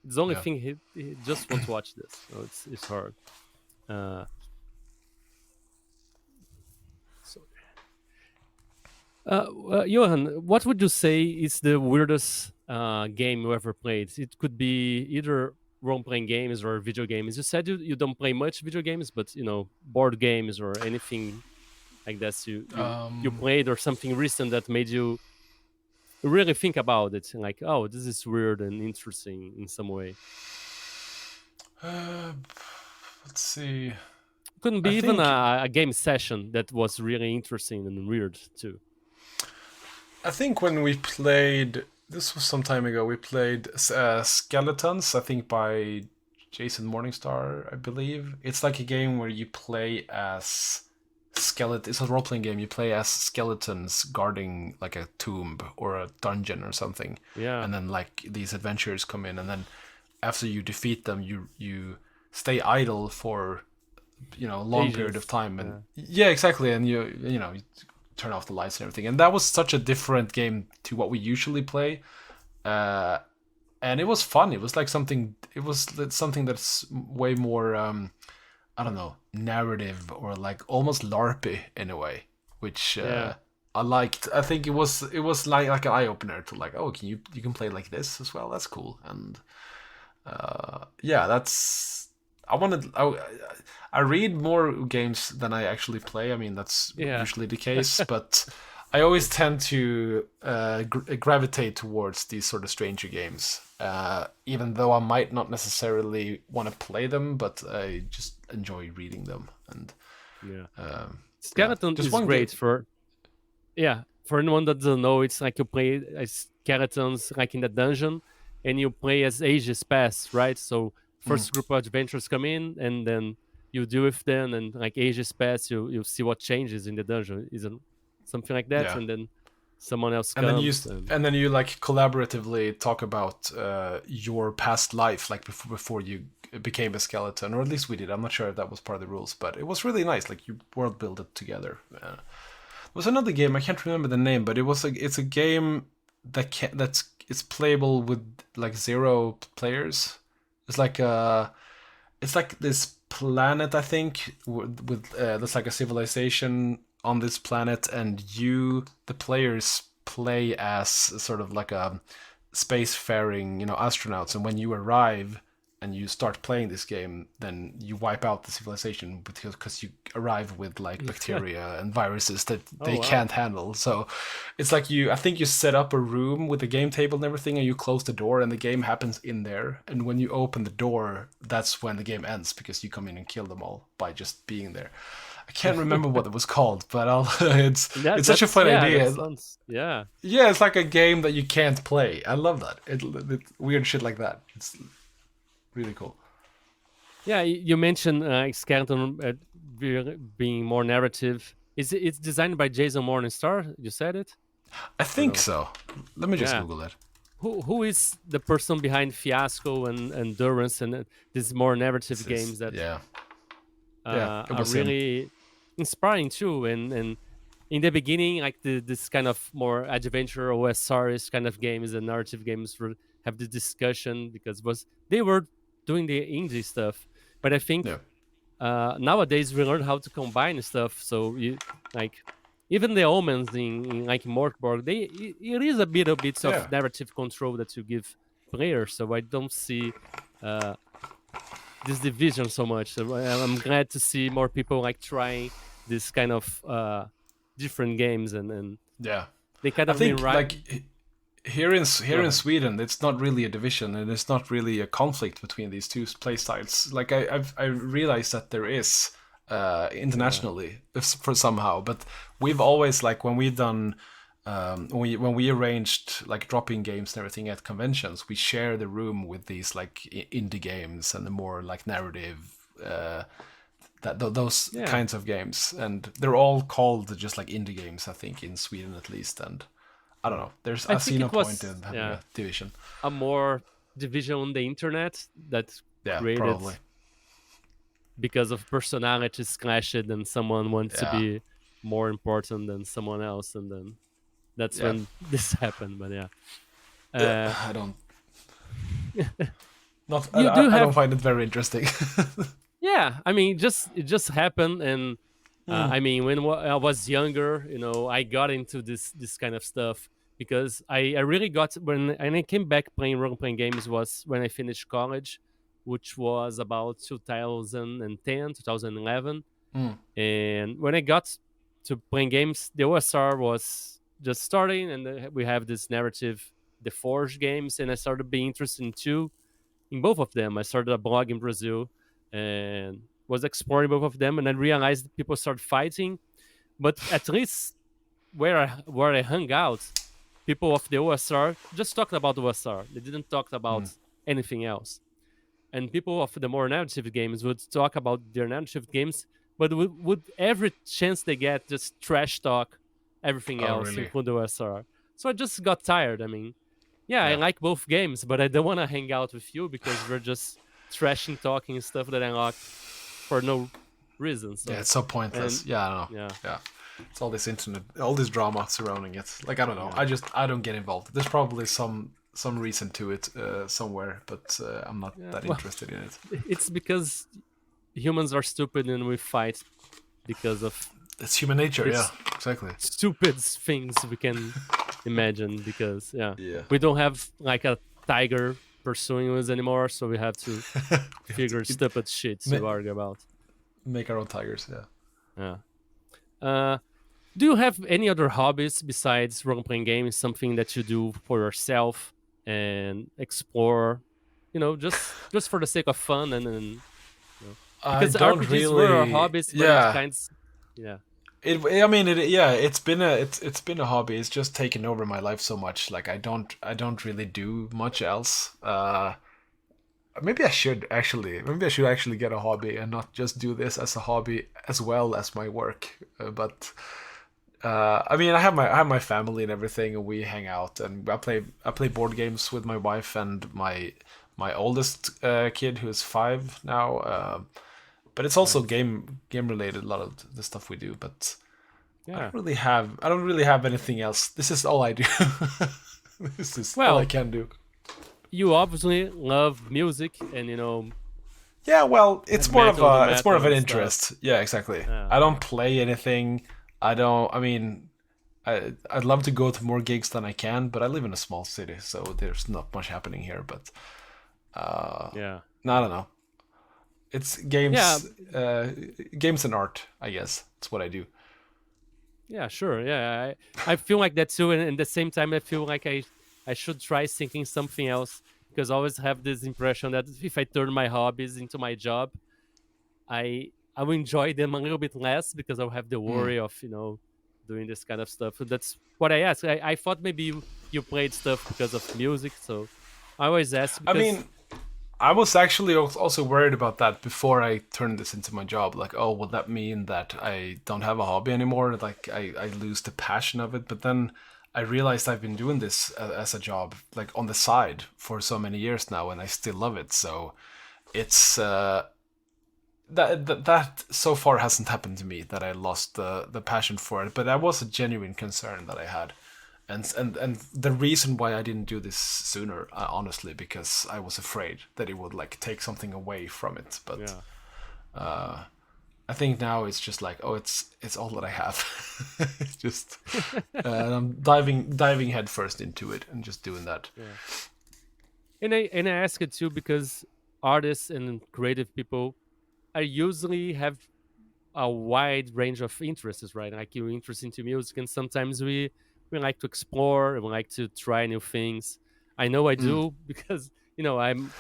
the only thing he just wants to watch this. So it's hard. Johan, what would you say is the weirdest game you ever played? It could be either role-playing games or video games. You said you don't play much video games, but board games or anything like that you played, or something recent that made you really think about it, like, oh, this is weird and interesting in some way. Let's see. Couldn't be a game session that was really interesting and weird too. I think when we played, this was some time ago, we played Skeletons, I think by Jason Morningstar, I believe. It's like a game where you play as it's a role-playing game. You play as skeletons guarding like a tomb or a dungeon or something. And then like these adventurers come in, and then after you defeat them, you stay idle for a long period of time, and exactly, and you turn off the lights and everything. And that was such a different game to what we usually play, and it was fun. It was like something that's way more I don't know, narrative, or like almost LARPy in a way, which I liked. I think it was like an eye opener to like, oh, you can play like this as well. That's cool. And that's, I read more games than I actually play. I mean, that's usually the case, but I always tend to gravitate towards these sort of stranger games, even though I might not necessarily want to play them, but I just enjoy reading them. And Skeleton Just is one great game. for anyone that doesn't know. It's like you play as skeletons like in the dungeon, and you play as ages pass, right? So first group of adventurers come in, and then you deal with them, and like ages pass, you see what changes in the dungeon, isn't something like that, Yeah. and then someone else And then comes. and then you like collaboratively talk about your past life, like before you became a skeleton, or at least we did. I'm not sure if that was part of the rules, but it was really nice. Like you world build it together. There was another game, I can't remember the name, but it's a game it's playable with like 0 players. It's like this planet, I think, with there's like a civilization on this planet, and the players, play as sort of like a spacefaring, astronauts. And when you arrive and you start playing this game, then you wipe out the civilization because you arrive with like bacteria and viruses that they can't handle. So it's like I think you set up a room with a game table and everything, and you close the door, and the game happens in there. And when you open the door, that's when the game ends, because you come in and kill them all by just being there. I can't remember what it was called, but it's such a fun idea. Yeah, it's like a game that you can't play. I love that. It weird shit like that. It's really cool. Yeah, you mentioned skeleton being more narrative. It's designed by Jason Morningstar? You said it? I think so. Let me just Google that. Who is the person behind Fiasco and Endurance and these more narrative games that are really inspiring too? And in the beginning, like this kind of more adventure OSR kind of games and narrative games have the discussion, because they were doing the indie stuff. But I think nowadays we learn how to combine stuff. So you like even the omens in like Mörk Borg, it is a bit of narrative control that you give players. So I don't see this division so much. So I'm glad to see more people like trying this kind of different games and they kind of Here in Sweden, it's not really a division, and it's not really a conflict between these two play styles. Like I realized that there is internationally for somehow, but we've always, like when we've done when we arranged like dropping games and everything at conventions, we share the room with these like indie games and the more like narrative those kinds of games, and they're all called just like indie games, I think, in Sweden at least. And I don't know. I see no point in having a division. A more division on the internet that created probably because of personalities clashed, and someone wants to be more important than someone else, and then that's when this happened. But I don't. I don't find it very interesting. Yeah, I mean, it just happened, and I mean, when I was younger, I got into this kind of stuff because I really got when I came back playing role-playing games was when I finished college, which was about 2010, 2011. And when I got to playing games, the OSR was just starting, and we have this narrative, the Forge games, and I started being interested in both of them. I started a blog in Brazil and was exploring both of them, and I realized that people started fighting. But at least where I hung out, people of the OSR just talked about the OSR. They didn't talk about anything else. And people of the more narrative games would talk about their narrative games, but would every chance they get just trash talk everything else, really? including the OSR. So I just got tired. I mean, I like both games, but I don't want to hang out with you because we're just trashing, talking stuff that I like for no reason. So. Yeah, it's so pointless. I don't know. Yeah. It's all this internet, all this drama surrounding it. Like, I don't know. I don't get involved. There's probably some reason to it somewhere, but I'm not that interested in it. It's because humans are stupid and we fight because of... It's human nature, exactly. Stupid things we can imagine because, we don't have like a tiger pursuing us anymore, so we have to figure stupid shit to argue about. Make our own tigers, do you have any other hobbies besides role-playing games? Something that you do for yourself and explore, just for the sake of fun and because I don't RPGs really... were our hobbies, but kinds, It's been a hobby. It's just taken over my life so much. Like I don't really do much else. Maybe I should actually. Maybe I should actually get a hobby and not just do this as a hobby as well as my work. But I mean, I have my family and everything, and we hang out, and I play board games with my wife and my oldest kid who is 5 now. But it's also Nice. game related. A lot of the stuff we do, but Yeah. I don't really have anything else. This is all I do. This is all I Well, can do. you obviously love music and Yeah, well, the it's more of metal an and stuff. interest. Yeah, exactly. Yeah. I don't play anything. I don't. I mean, I'd love to go to more gigs than I can, but I live in a small city, so there's not much happening here. But Yeah. no, I don't know. It's Yeah. games and art. I guess it's what I do. Yeah, sure. Yeah, I feel like that too, and at the same time, I feel like I should try thinking something else because I always have this impression that if I turn my hobbies into my job, I will enjoy them a little bit less because I'll have the Mm. worry of doing this kind of stuff. So that's what I asked. I thought maybe you played stuff because of music, so I always ask I because mean, I was actually also worried about that before I turned this into my job. Like, oh, will that mean that I don't have a hobby anymore? Like, I lose the passion of it. But then I realized I've been doing this as a job, like on the side, for so many years now, and I still love it. So it's that so far hasn't happened to me that I lost the passion for it. But that was a genuine concern that I had. And the reason why I didn't do this sooner, honestly, because I was afraid that it would like take something away from it. But yeah, I think now it's just like, oh, it's all that I have. It's just I'm diving headfirst into it and just doing that. yeah. And I ask it too because artists and creative people I usually have a wide range of interests, right? Like you're interested into music, and sometimes we like to explore and we like to try new things. I know I Mm. do because I'm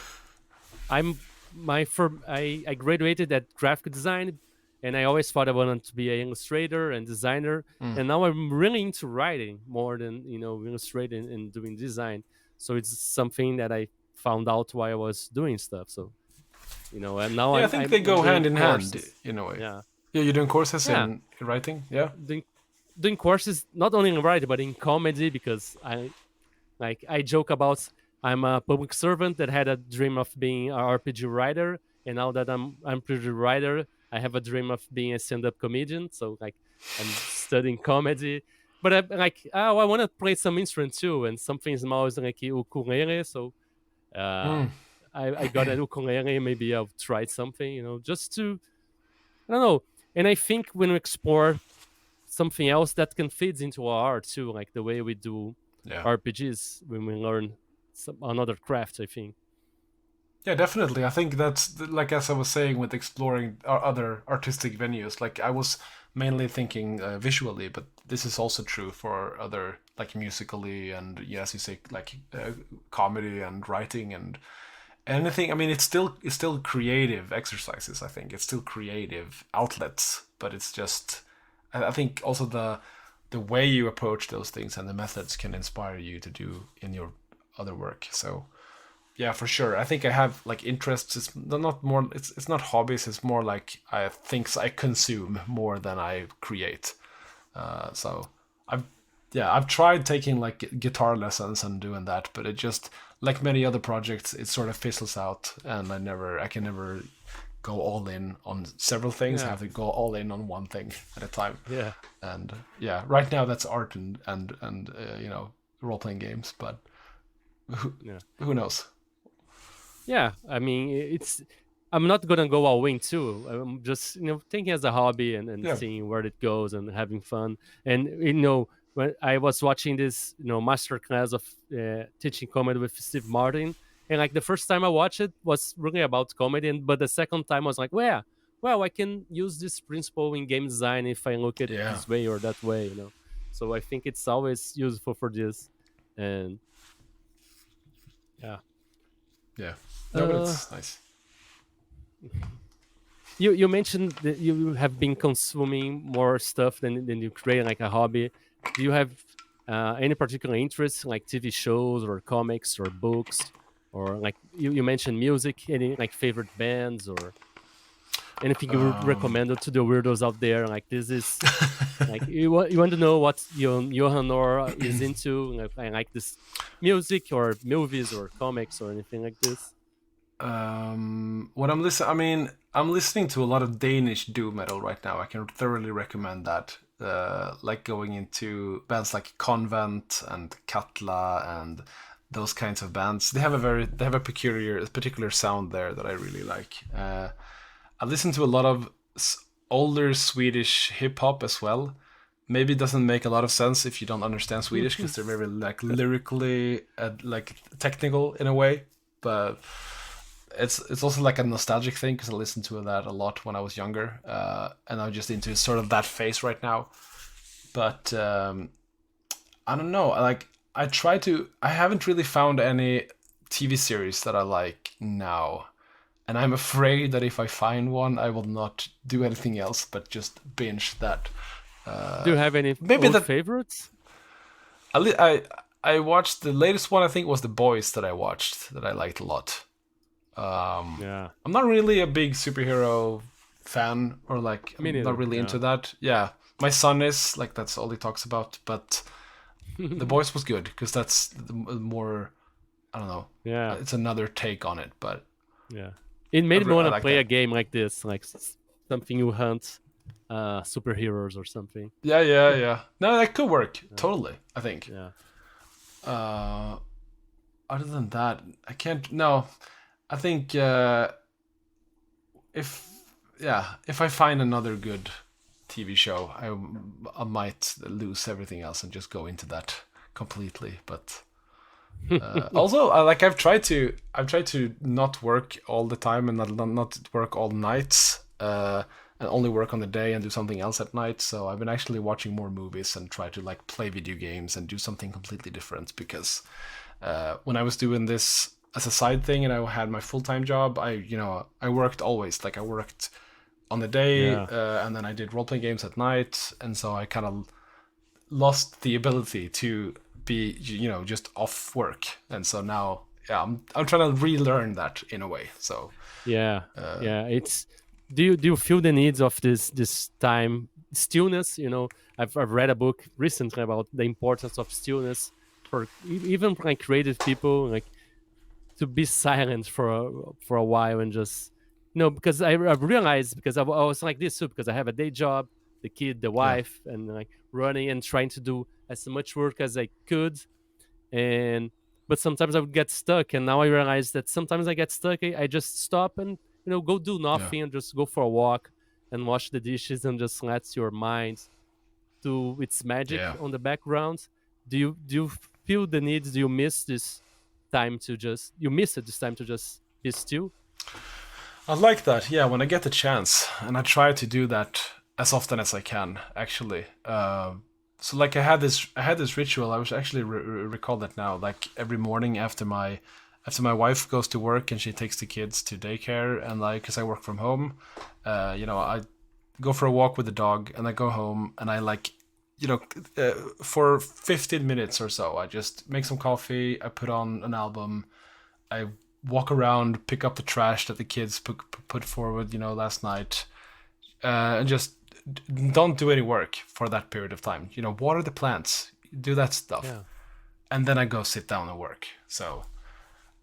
I graduated at graphic design, and I always thought I wanted to be an illustrator and designer, Mm. and now I'm really into writing more than illustrating and doing design. So it's something that I found out while I was doing stuff. So and now Yeah, I I'm think they I'm, I'm go doing hand in hand courses. in a way. Yeah, Yeah, you're doing courses yeah, in writing. Yeah. doing courses not only in writing but in comedy because I joke about I'm a public servant that had a dream of being an RPG writer, and now that I'm RPG writer, I have a dream of being a stand-up comedian. So like I'm studying comedy, but I want to play some instrument too, and something small is like ukulele. So uh, Mm. I got an ukulele. Maybe I'll try something, just to I don't know. And I think when we explore something else that can fit into our art too, like the way we do Yeah. RPGs when we learn another craft. I think. Yeah, definitely. I think that's like as I was saying with exploring other artistic venues. Like I was mainly thinking visually, but this is also true for other like musically and yeah, as you say, like comedy and writing and anything. I mean, it's still creative exercises. I think it's still creative outlets, but it's just I think also the way you approach those things and the methods can inspire you to do in your other work. So yeah, for sure. I think I have like interests. It's not more. It's not hobbies. It's more like things I consume more than I create. So I've I've tried taking like guitar lessons and doing that, but it just like many other projects, it sort of fizzles out, and I can never go all in on several things. I Yeah, have to go all in on one thing at a time. yeah, And yeah, right now that's art and role playing games, but yeah, who knows? yeah. I mean, it's. I'm not gonna go all in too. I'm just thinking as a hobby and Yeah. seeing where it goes and having fun. And when I was watching this master class of teaching comedy with Steve Martin, and like the first time I watched it was really about comedy, but the second time I was like, well, I can use this principle in game design if I look at Yeah. this way or that way. So I think it's always useful for this, and yeah. Yeah. No, but Uh, it's nice. you mentioned that you have been consuming more stuff than you create, like a hobby. Do you have any particular interests, like TV shows or comics or books, or like you mentioned music? Any like favorite bands or anything you would Um, recommend to the weirdos out there? Like this is like you want to know what Johan Nohr is into, like, I like this music or movies or comics or anything like this. what I'm listening, I mean, I'm listening to a lot of Danish doom metal right now. I can thoroughly recommend that. Like going into bands like Convent and Katla and those kinds of bands. They have a particular sound there that I really like. I listen to a lot of older Swedish hip hop as well. Maybe it doesn't make a lot of sense if you don't understand Swedish because they're very like lyrically like technical in a way, but it's also like a nostalgic thing because I listened to that a lot when I was younger, and I'm just into sort of that phase right now. But I don't know. I haven't really found any TV series that I like now, and I'm afraid that if I find one, I will not do anything else but just binge that. Do you have any Maybe old that favorites? I li- I watched the latest one. I think was The Boys that I watched that I liked a lot. Yeah, I'm not really a big superhero fan, or like me I'm not neither. really Yeah. into that. Yeah, my son is like that's all he talks about. But The Boys was good because that's the more I don't know. Yeah, It's another take on it, but yeah. It made me I want to like play a that. game like this, like something you hunt superheroes or something. Yeah, yeah, yeah. No, that could work Yeah, totally. I think. yeah. Uh, Other than that, I can't. No, I think if if I find another good TV show, I might lose everything else and just go into that completely. But also, I've tried to not work all the time and not work all nights. And only work on the day and do something else at night. So I've been actually watching more movies and try to like play video games and do something completely different because when I was doing this as a side thing and I had my full time job, I worked always. Like I worked on the day Yeah. and then I did role playing games at night, and so I kind of lost the ability to be just off work, and so now yeah I'm trying to relearn that in a way. So Yeah, yeah. It's do you feel the needs of this time stillness? I've read a book recently about the importance of stillness for even for, like creative people, like to be silent for a while and just because I've realized because I was like this too because I have a day job, the kid, the yeah, wife, and like running and trying to do as much work as I could, and but sometimes I would get stuck, and now I realize that sometimes I get stuck. I just stop and go do yeah, nothing and just go for a walk and wash the dishes and just let your mind do its magic yeah. on the background. Do you feel the need? Do you miss this time to just you miss it this time to just be still? I like that. Yeah, when I get the chance, and I try to do that as often as I can. Actually, so like I had this ritual. I was actually recall that now. Like every morning after my wife goes to work and she takes the kids to daycare, and like because I work from home, I go for a walk with the dog, and I go home, and I like. For 15 minutes or so, I just make some coffee. I put on an album. I walk around, pick up the trash that the kids put forward, last night, and just don't do any work for that period of time. Water the plants, do that stuff, Yeah, and then I go sit down and work. So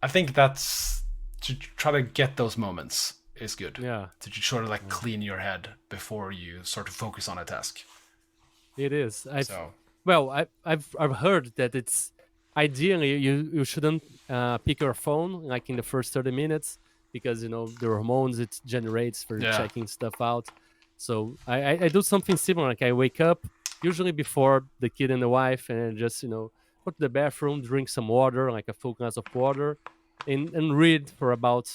I think that's to try to get those moments is good. yeah, To sort of like clean your head before you sort of focus on a task. it is. So I've heard that it's ideally you shouldn't pick your phone like in the first 30 minutes because the hormones it generates for yeah, checking stuff out. So I do something similar. Like I wake up usually before the kid and the wife, and I just go to the bathroom, drink some water, like a full glass of water, and read for about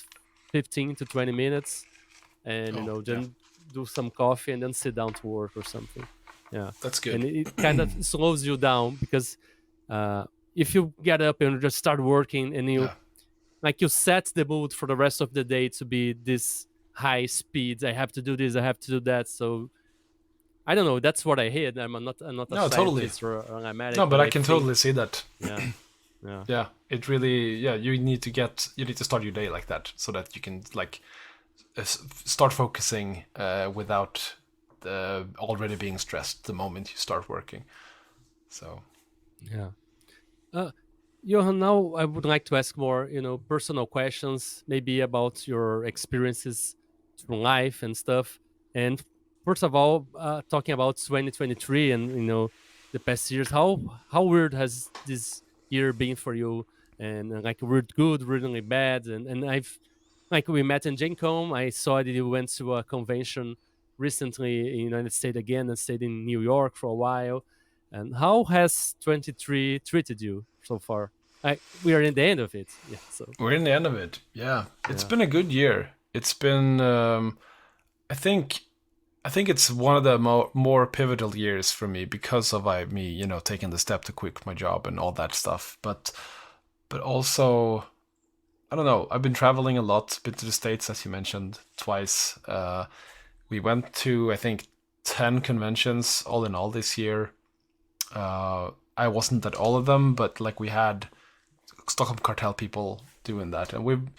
15 to 20 minutes, and oh yeah, then do some coffee and then sit down to work or something. Yeah, that's and good. it kind of slows you down because uh, if you get up and just start working and you Yeah, like you set the mood for the rest of the day to be this high speeds. I have to do this. I have to do that. So I don't know. That's what I hate. I'm not a No, totally. scientist or a medic, No, but but I I can think totally see that. yeah, yeah, Yeah, it really. Yeah, you need to start your day like that so that you can like start focusing without already being stressed the moment you start working. So yeah. Johan, now I would like to ask more, personal questions, maybe about your experiences through life and stuff. And first of all, talking about 2023 and the past years, how weird has this year been for you? And like weird good, really bad, and I've like we met in Gen Con. I saw that you went to a convention recently in the United States again and stayed in New York for a while. And how has 23 treated you so far? We are in the end of it. Yeah. So we're in the end of it. Yeah, it's yeah. been a good year. It's been. I think. I think it's one of the more pivotal years for me because of me, taking the step to quit my job and all that stuff. But also, I don't know. I've been traveling a lot. Been to the States, as you mentioned, twice. We went to, I think, 10 conventions all in all this year. I wasn't at all of them, but like we had Stockholm Cartel people doing that, and we've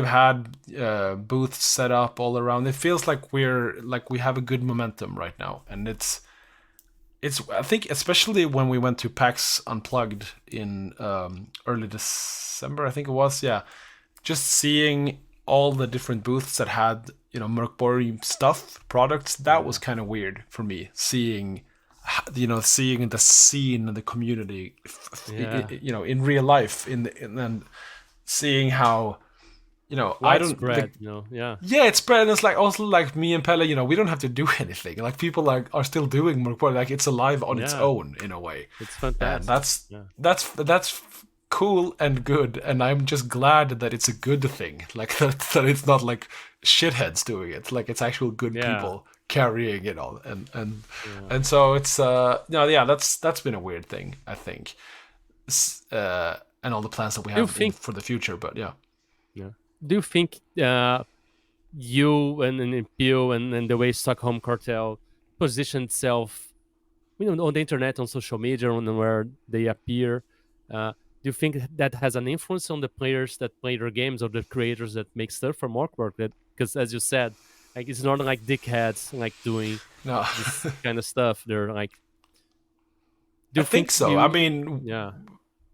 had booths set up all around. It feels like we have a good momentum right now, and it's I think especially when we went to PAX Unplugged in early December, I think it was. Yeah, just seeing all the different booths that had Mörk Borg stuff products, that was kind of weird for me. Seeing the scene and the community, in real life, and seeing how I don't Widespread, yeah. yeah, it's spread. And it's like also like me and Pelle, we don't have to do anything. Like people are still doing Mörk Borg, like it's alive on its Yeah. own in a way. It's And fantastic. that's cool and good, and I'm just glad that it's a good thing. Like that it's not like shitheads doing it. Like it's actual good Yeah. people carrying it all, and so it's that's been a weird thing, I think, and all the plans that we have for the future. But yeah. Do you think you and Pio and the way Stockholm Cartel positioned itself, on the internet, on social media, on where they appear? Do you think that has an influence on the players that play their games or the creators that make stuff for Mörk Borg? That because, as you said, like it's not like dickheads like doing this kind of stuff. They're like, I think so. I mean,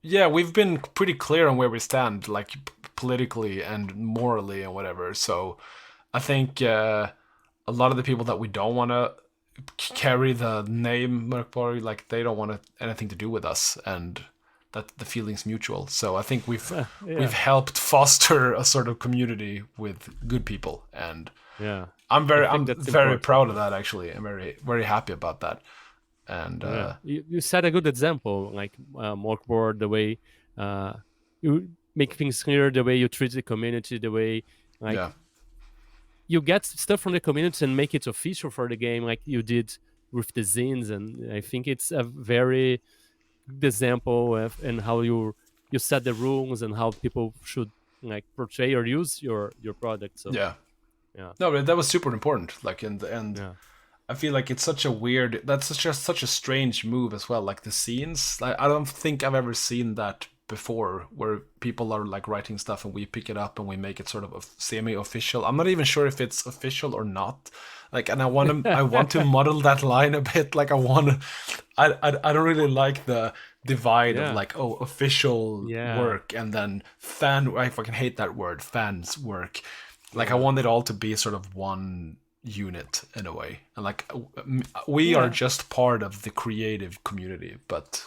yeah, we've been pretty clear on where we stand, like politically and morally and whatever. So I think a lot of the people that we don't want to carry the name Mörk Borg, like they don't want anything to do with us, and that the feeling's mutual. So I think we've helped foster a sort of community with good people, and I'm very proud of that. Actually, I'm very very happy about that. And you set a good example, like Mörk Borg, the way you make things clear, the way you treat the community, the way you get stuff from the community and make it official for the game, like you did with the zines. And I think it's a very good example of and how you set the rules and how people should like portray or use your product. So yeah. No, but that was super important. Like in the end. Yeah. I feel like it's such a weird. That's just such a strange move as well. Like the scenes, like I don't think I've ever seen that before, where people are like writing stuff and we pick it up and we make it sort of semi-official. I'm not even sure if it's official or not. Like, and I want to model that line a bit. Like I don't really like the divide of like official work and then fan. I fucking hate that word, fans work. Like I want it all to be sort of one unit in a way, and like we are just part of the creative community, but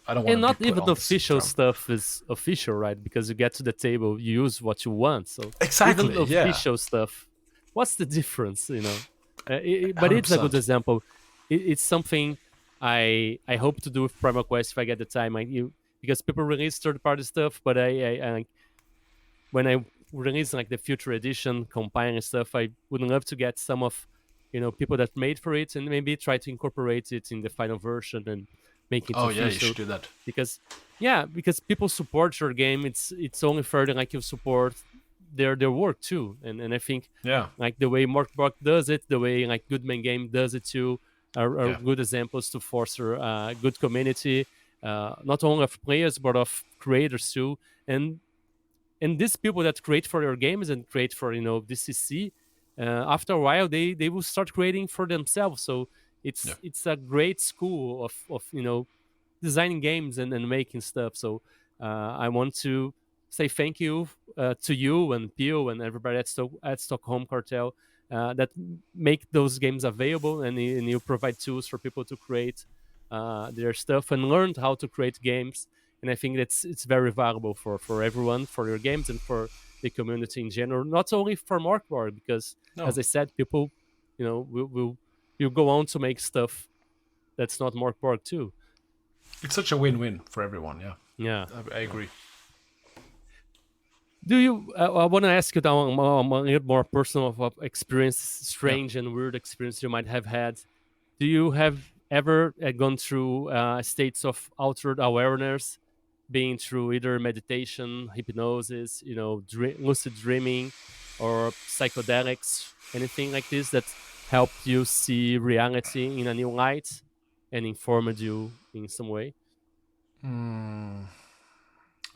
I don't want and not even the official stuff is official, right? Because you get to the table, you use what you want. So exactly, even official stuff, what's the difference, but it's a good example. It's something I hope to do with Primal Quest if I get the time. Because people release third-party stuff, but I when I release like the future edition compiling stuff, I would love to get some of people that made for it and maybe try to incorporate it in the final version and make it official. Yeah, you should do that, because people support your game. It's only fair that like you support their work too. And I think Yeah. like the way Mörk Borg does it, the way like Good Man Game does it too, are good examples to foster a good community, not only of players but of creators too. And these people that create for your games and create for DCC, after a while they will start creating for themselves. So it's a great school of designing games and making stuff. So I want to say thank you to you and Pio and everybody at Stockholm Cartel that make those games available, and you provide tools for people to create their stuff and learn how to create games. And I think it's very valuable for everyone, for your games and for the community in general, not only for Mörk Borg, because as I said, people will go on to make stuff that's not Mörk Borg too. It's such a win-win for everyone. Yeah, I agree. Do you? I want to ask you now a little more personal of experience, strange and weird experience you might have had. Do you have ever gone through states of altered awareness, being through either meditation, hypnosis, lucid dreaming, or psychedelics, anything like this that helped you see reality in a new light and informed you in some way?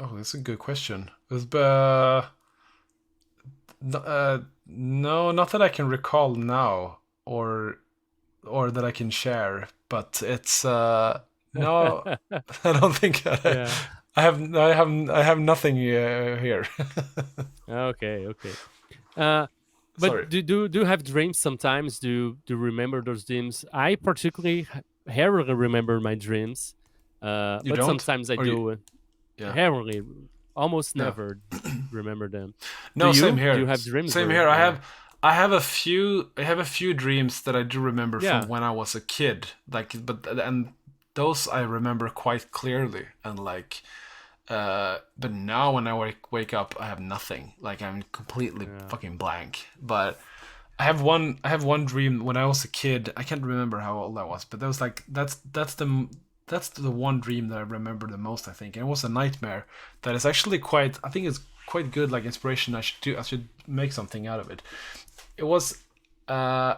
Oh, that's a good question. No, not that I can recall now, or that I can share. But it's no, I don't think I have nothing here. Okay. But Sorry. do you have dreams sometimes? Do you remember those dreams? I particularly rarely remember my dreams, but don't? sometimes I Or do. Yeah. Rarely, almost never remember them. No, same here. Do you have dreams? Same here. I have a few dreams that I do remember from when I was a kid. And those I remember quite clearly. And but now when I wake up, I have nothing. Like I'm completely fucking blank. But I have one dream when I was a kid. I can't remember how old I was, but that was that's the one dream that I remember the most, I think. And it was a nightmare that is actually I think it's quite good, like inspiration. I should make something out of it. It was, so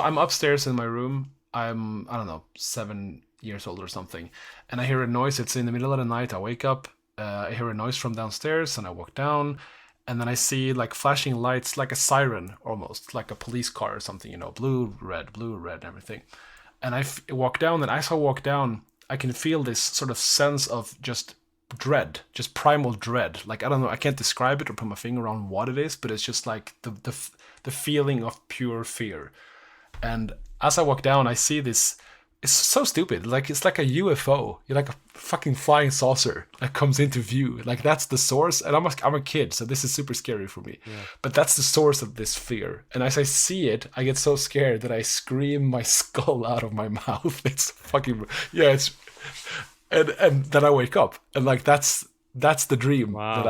I'm upstairs in my room. I don't know, 7 years old or something. And I hear a noise. It's in the middle of the night. I wake up, I hear a noise from downstairs and I walk down. And then I see like flashing lights, like a siren almost, like a police car or something, blue, red, and everything. And I walk down, and as I walk down, I can feel this sort of sense of just dread, just primal dread. Like, I don't know, I can't describe it or put my finger on what it is, but it's just like the feeling of pure fear. And as I walk down, I see this. It's so stupid. Like, it's like a UFO. You're like a fucking flying saucer that comes into view. Like, that's the source. And I'm a kid, so this is super scary for me. Yeah. But that's the source of this fear. And as I see it, I get so scared that I scream my skull out of my mouth. It's fucking... Yeah, it's... And then I wake up. And, like, that's the dream that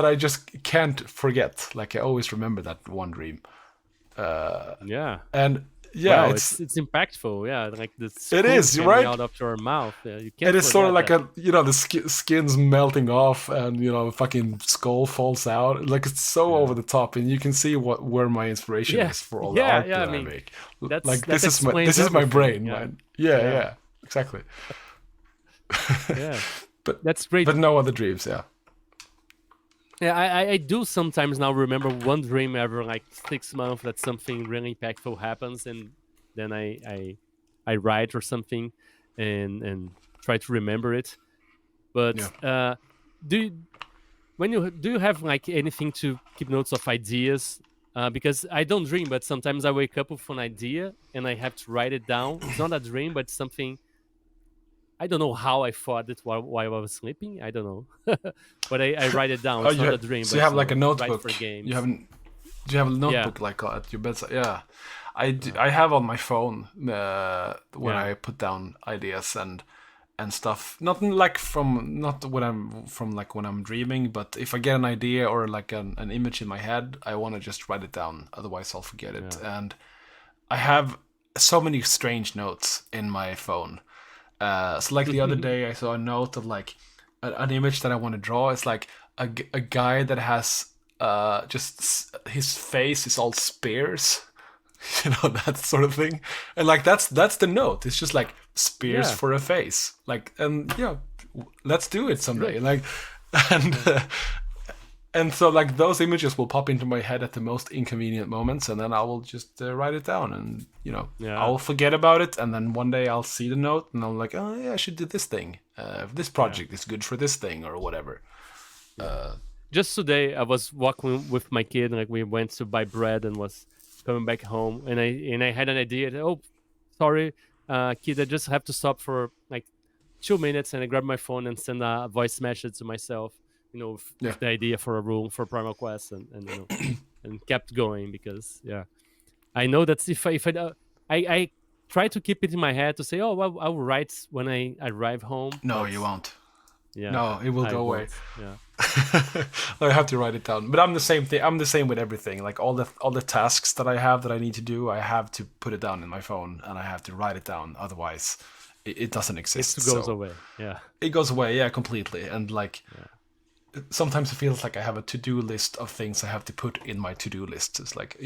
I just can't forget. Like, I always remember that one dream. And... Yeah, wow, it's impactful. Yeah, like the it is right out of your mouth. Yeah, you can't. And it's sort of like the skin's melting off, and fucking skull falls out. Like, it's so over the top, and you can see where my inspiration is for all the art that I make. This is my brain, man. Yeah, exactly. Yeah, but that's great. But no other dreams. Yeah. Yeah, I do sometimes now remember one dream every like 6 months that something really impactful happens, and then I write or something and try to remember it. But do you have like anything to keep notes of ideas? Because I don't dream, but sometimes I wake up with an idea and I have to write it down. It's not a dream, but something. I don't know how I thought it while I was sleeping. I don't know, but I write it down. It's not a dream. So you have like a notebook. For games. Do you have a notebook like at your bedside? Yeah, I have on my phone when I put down ideas and stuff. Not when I'm dreaming, but if I get an idea or like an image in my head, I want to just write it down. Otherwise, I'll forget it. And I have so many strange notes in my phone. So like the other day I saw a note of like an image that I want to draw. It's like a guy that has just his face is all spears, that sort of thing, and like that's the note. It's just like spears Yeah. for a face, like, and let's do it someday, Good. like, and. And so, like, those images will pop into my head at the most inconvenient moments, and then I will just write it down, and I will forget about it, and then one day I'll see the note, and I'm like, oh yeah, I should do this thing. This project is good for this thing, or whatever. Just today, I was walking with my kid, like we went to buy bread and was coming back home, and I had an idea. Oh, sorry, kid, I just have to stop for like 2 minutes, and I grabbed my phone and send a voice message to myself. With the idea for a room for Primal Quest, and and kept going because I know that if I try to keep it in my head to say, oh, well, I'll write when I arrive home. No, you won't. Yeah, no, it will go away. Yeah, I have to write it down. But I'm the same thing. I'm the same with everything. Like all the tasks that I have that I need to do, I have to put it down in my phone and I have to write it down. Otherwise, it doesn't exist. It goes away. Yeah, it goes away. Yeah, completely. And like. Yeah. Sometimes it feels like I have a to-do list of things I have to put in my to-do list. It's like,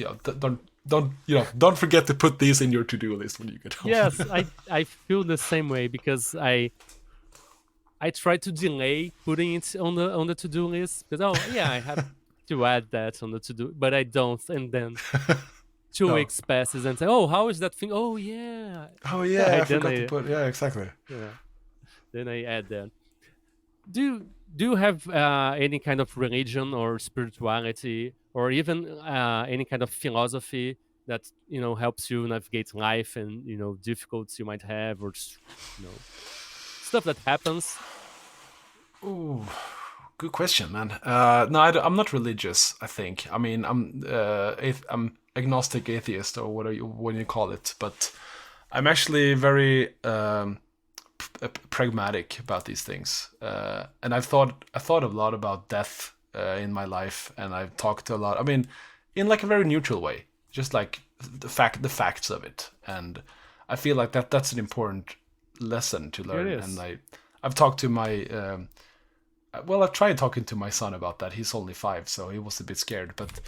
don't forget to put these in your to-do list when you get home. Yes, I feel the same way because I try to delay putting it on the to-do list because I have to add that on the to-do, but I don't, and then 2 weeks passes and say, oh, how is that thing? Oh yeah, I forgot to put. Yeah, exactly. Yeah, then I add that. Do you have any kind of religion or spirituality or even any kind of philosophy that helps you navigate life and difficulties you might have or stuff that happens? Ooh, good question, man. No, I'm not religious. I think. I mean, I'm agnostic atheist or what you call it, but I'm actually very. Pragmatic about these things, and I've thought a lot about death in my life, and I've talked a lot. I mean, in like a very neutral way, just like the facts of it, and I feel like that's an important lesson to learn. And I've talked to my I've tried talking to my son about that. He's only 5, so he was a bit scared, but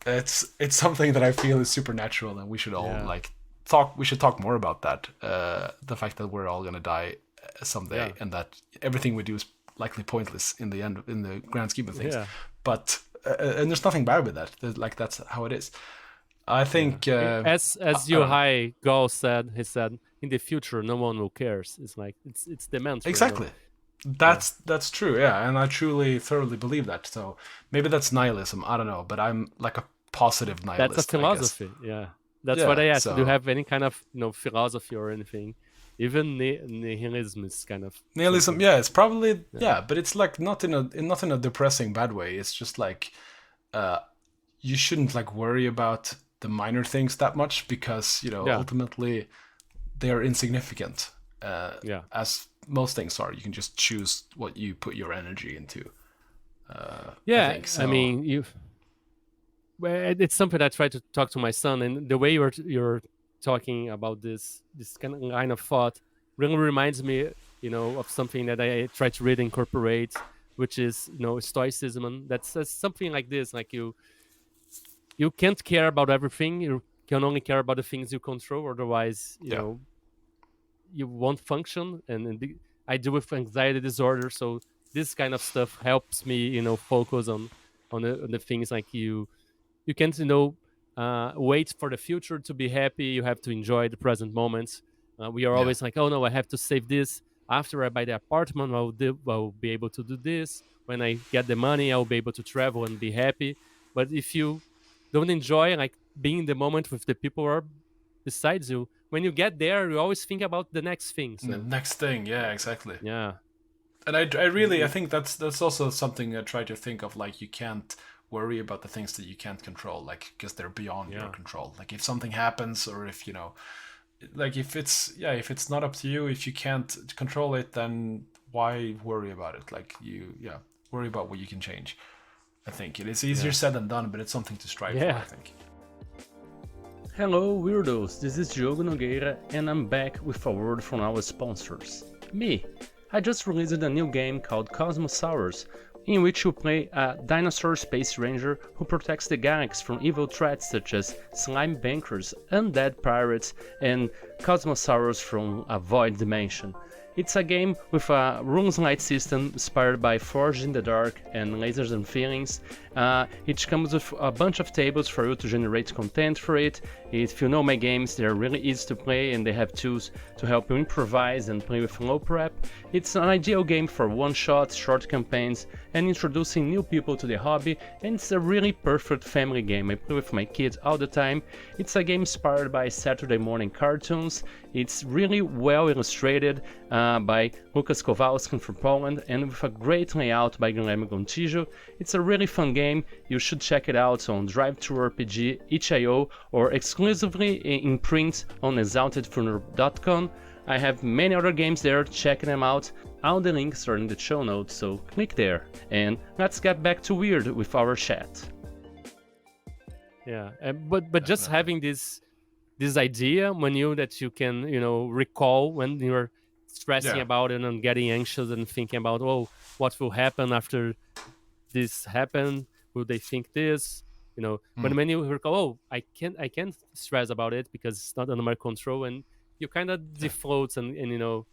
it's something that I feel is supernatural, and we should all we should talk more about that. The fact that we're all gonna die someday, and that everything we do is likely pointless in the end, in the grand scheme of things. But and there's nothing bad with that. Like that's how it is. I think as Yohai Gall said, he said, in the future no one will cares. It's like it's the mantra. Exactly. That's true. Yeah, and I thoroughly believe that. So maybe that's nihilism. I don't know, but I'm like a positive nihilist. That's a philosophy. Yeah. That's what I asked. Do you have any kind of philosophy or anything? Even nihilism is kind of nihilism. Something. Yeah, it's probably but it's like not in a depressing bad way. It's just like you shouldn't like worry about the minor things that much because ultimately they're insignificant. As most things are. You can just choose what you put your energy into. I mean it's something I try to talk to my son, and the way you're talking about this kind of line of thought really reminds me, of something that I try to really incorporate, which is, stoicism, and that says something like this: like you can't care about everything. You can only care about the things you control. Otherwise, you won't function. And I deal with anxiety disorder, so this kind of stuff helps me, focus on the things like you can't, wait for the future to be happy. You have to enjoy the present moments. We are always like, oh no, I have to save this. After I buy the apartment, I'll be able to do this. When I get the money, I'll be able to travel and be happy. But if you don't enjoy like being in the moment with the people who are besides you, when you get there, you always think about the next thing. So. The next thing, yeah, exactly. Yeah. And I think that's also something I try to think of. Like you can't worry about the things that you can't control, like because they're beyond your control. Like if something happens, or if like if it's not up to you, if you can't control it, then why worry about it? Like worry about what you can change. I think it is easier said than done, but it's something to strive for, I think. Hello weirdos, this is Johan Nohr and I'm back with a word from our sponsors. Me! I just released a new game called Cosmosaurus, in which you play a dinosaur space ranger who protects the galaxy from evil threats such as slime bankers, undead pirates, and cosmosaurus from a void dimension. It's a game with a runes light system inspired by Forged in the Dark and Lasers and Feelings. It comes with a bunch of tables for you to generate content for it. If you know my games, they're really easy to play and they have tools to help you improvise and play with low prep. It's an ideal game for one-shots, short campaigns, and introducing new people to the hobby, and it's a really perfect family game. I play with my kids all the time. It's a game inspired by Saturday morning cartoons. It's really well illustrated by Lucas Kowalski from Poland, and with a great layout by Guilherme Gontijo. It's a really fun game. You should check it out on DriveThruRPG, itch.io, or exclusively in print on exaltedfurner.com. I have many other games there, check them out. All the links are in the show notes, so click there. And let's get back to Weird with our chat. Yeah, but just having this idea when that you can recall when you're stressing about it and getting anxious and thinking about what will happen after this happen, will they think this, but when you recall, I can't stress about it because it's not under my control, and you kind of defloats and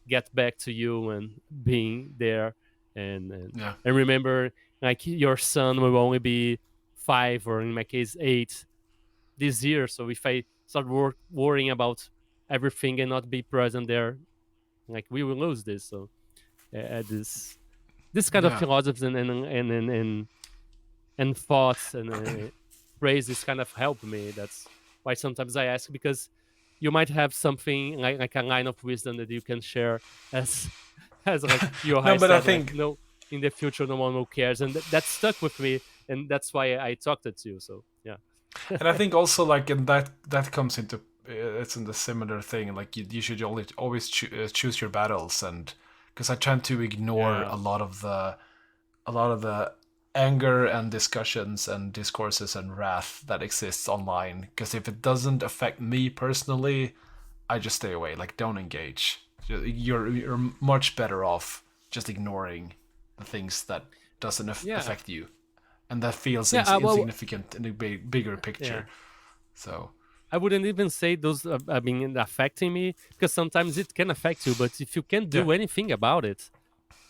get back to you and being there and remember, like, your son will only be 5 or in my case 8 this year, so if I start worrying about everything and not be present there, like, we will lose this. So this kind of philosophies and thoughts and phrases kind of help me. That's why sometimes I ask, because you might have something like a line of wisdom that you can share as like your no, but said, I think like, no, in the future no one will cares, and that stuck with me, and that's why I talked it to you. So yeah. And I think also, like, and that comes into it's in the similar thing. Like, you should always choose your battles, and because I tend to ignore a lot of the anger and discussions and discourses and wrath that exists online. Because if it doesn't affect me personally, I just stay away. Like, don't engage. You're much better off just ignoring the things that doesn't affect you, and that feels insignificant in the bigger picture. So I wouldn't even say those are being affecting me, because sometimes it can affect you, but if you can't do anything about it,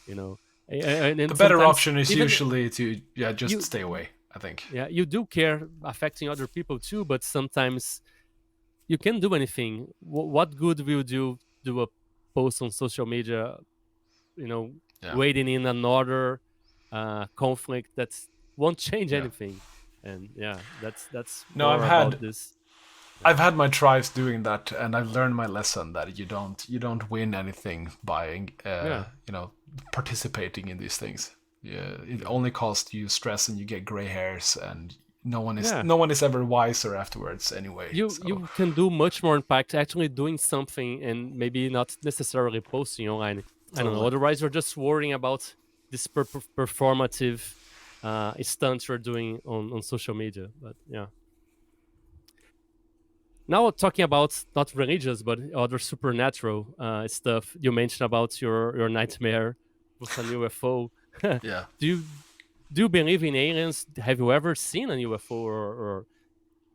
and the better option is usually to just stay away, I think. Yeah, you do care affecting other people too, but sometimes you can't do anything. What good will you do a post on social media, waiting in another conflict that won't change anything? And that's no, this. I've had my tries doing that, and I've learned my lesson that you don't win anything by participating in these things. It only costs you stress, and you get gray hairs, and no one is ever wiser afterwards anyway. You can do much more impact actually doing something, and maybe not necessarily posting online. I don't know. Otherwise, you're just worrying about this performative stunts you're doing on social media. But yeah. Now, talking about not religious but other supernatural stuff, you mentioned about your nightmare with an UFO. Yeah. Do you believe in aliens? Have you ever seen an UFO, or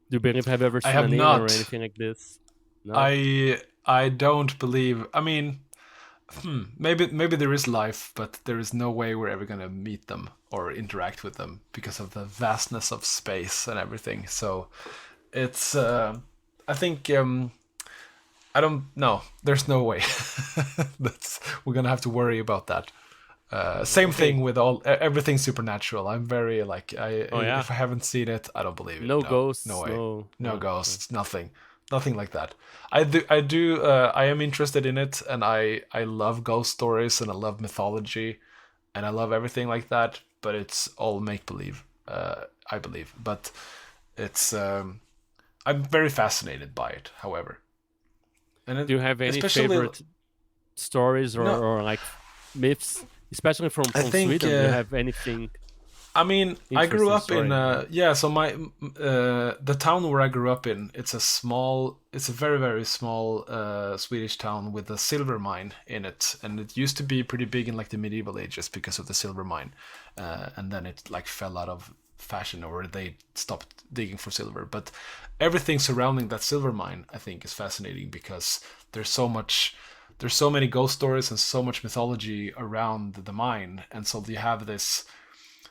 do you believe have ever seen an alien or anything like this? No? I don't believe. I mean, maybe there is life, but there is no way we're ever gonna meet them or interact with them because of the vastness of space and everything. So it's. I think I don't know. There's no way. We're gonna have to worry about that. Same thing with everything supernatural. I'm very like if I haven't seen it, I don't believe it. No ghosts. No way. No ghosts. Nothing like that. I am interested in it, and I love ghost stories, and I love mythology, and I love everything like that. But it's all make believe. I believe, but it's. I'm very fascinated by it, however. And do you have any favorite stories or like myths, especially from Sweden? Do you have anything I mean, I grew Interesting up in story. so my the town where I grew up in, it's a very very small Swedish town with a silver mine in it, and it used to be pretty big in like the medieval ages because of the silver mine, and then it like fell out of fashion or they stopped digging for silver. But everything surrounding that silver mine, I think, is fascinating because there's so much. There's so many ghost stories and so much mythology around the mine, and so you have this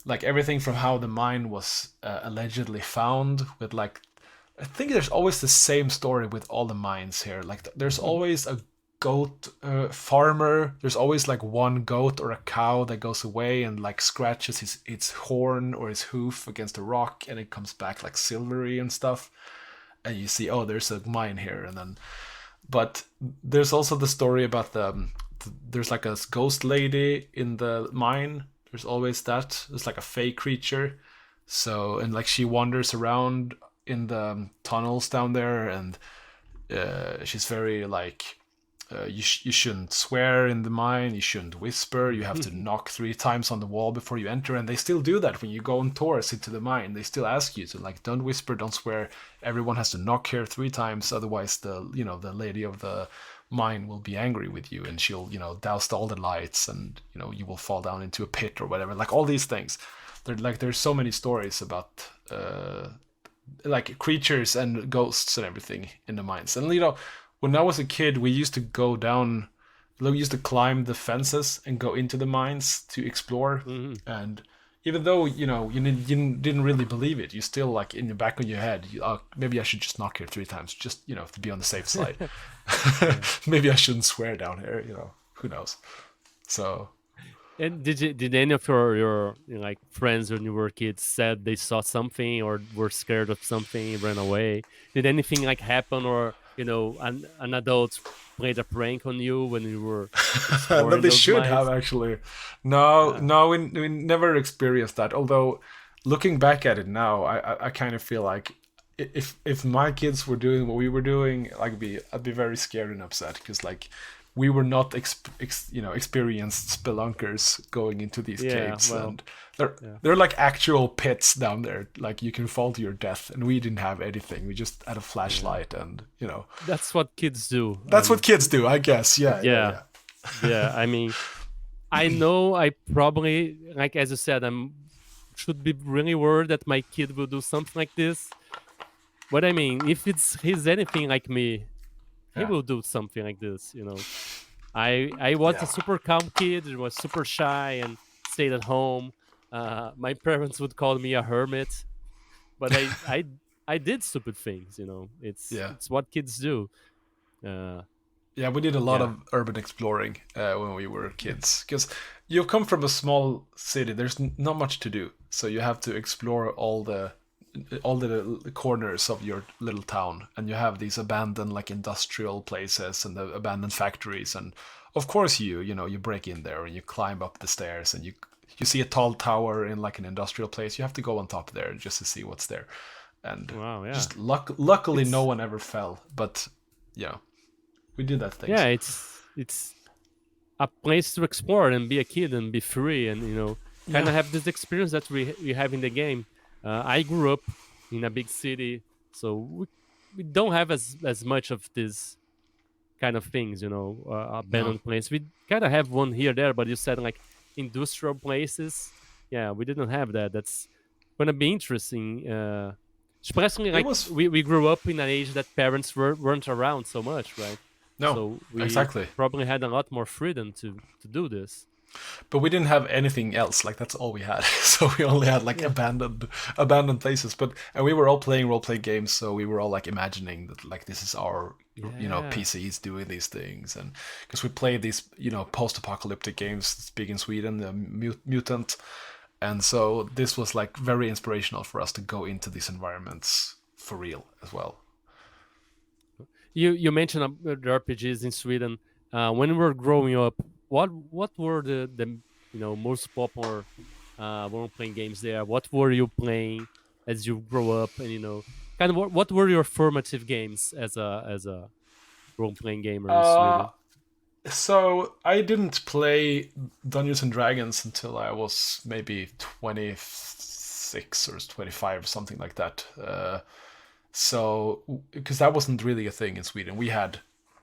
like everything from how the mine was allegedly found with like I think there's always the same story with all the mines here. Like there's always a goat farmer. There's always like one goat or a cow that goes away and like scratches its horn or his hoof against a rock and it comes back like silvery and stuff. And you see, oh, there's a mine here, and then but there's also the story about there's like a ghost lady in the mine. There's always that. It's like a fey creature. So and like she wanders around in the tunnels down there, and she's very like you shouldn't swear in the mine. You shouldn't whisper. You have to knock 3 times on the wall before you enter, and they still do that when you go on tours into the mine. They still ask you to like don't whisper, don't swear. Everyone has to knock here 3 times, otherwise the lady of the mine will be angry with you, and she'll douse all the lights, and you will fall down into a pit or whatever. Like all these things. There's so many stories about like creatures and ghosts and everything in the mines. And when I was a kid, we used to go down, we used to climb the fences and go into the mines to explore. And even though you didn't really believe it, you still like in the back of your head, maybe I should just knock here 3 times, just to be on the safe side. Maybe I shouldn't swear down here. Who knows? So. And did any of your like friends when you were kids said they saw something or were scared of something, ran away? Did anything like happen, or an adult played a prank on you when you were No, exploring they those should mines? have actually. No, we never experienced that. Although, looking back at it now, I kind of feel like if my kids were doing what we were doing, I'd be very scared and upset because like we were not experienced spelunkers going into these Yeah, caves, well, and they're yeah. they're like actual pits down there. Like you can fall to your death, and we didn't have anything. We just had a Yeah. flashlight, and That's what kids do. that's what kids do, I guess. Yeah, yeah, Yeah, yeah. yeah. I mean, I know I probably, like as you said, I'm should be really worried that my kid will do something like this. But I mean, if he's anything like me, he Yeah. will do something like this. I was a Yeah. super calm kid. I was super shy and stayed at home. My parents would call me a hermit, but I did stupid things. Yeah. It's what kids do. Uh, Yeah, we did a lot yeah, of urban exploring when we were kids. Because you come from a small city, there's not much to do, so you have to explore all the corners of your little town, and you have these abandoned like industrial places and the abandoned factories, and of course you break in there and you climb up the stairs and you see a tall tower in like an industrial place. You have to go on top there just to see what's there, and wow, yeah. just luckily no It's one ever fell, but yeah. We did that yeah, things. it's a place to explore and be a kid and be free and kind Yeah. of have this experience that we have in the game. I grew up in a big city, so we don't have as much of this kind of things, No. abandoned place. We kind of have one here there, but you said like industrial places. Yeah, we didn't have that. That's gonna be interesting. Especially It like was we grew up in an age that parents weren't around so much, right? no, So we exactly. probably had a lot more freedom to do this. But we didn't have anything else. Like that's all we had. So we only had like Yeah, abandoned places. But and we were all playing role play games, so we were all like imagining that like this is our yeah. PCs doing these things, and because we played these post-apocalyptic games, it's big in Sweden, the Mutant, and so this was like very inspirational for us to go into these environments for real as well. You mentioned the RPGs in Sweden. When we were growing up, what were the most popular role playing games there? What were you playing as you grow up, and kind of what were your formative games as a role playing gamer in Uh, Sweden? So I didn't play Dungeons and Dragons until I was maybe 26 or 25, something like that. So because that wasn't really a thing in Sweden, we had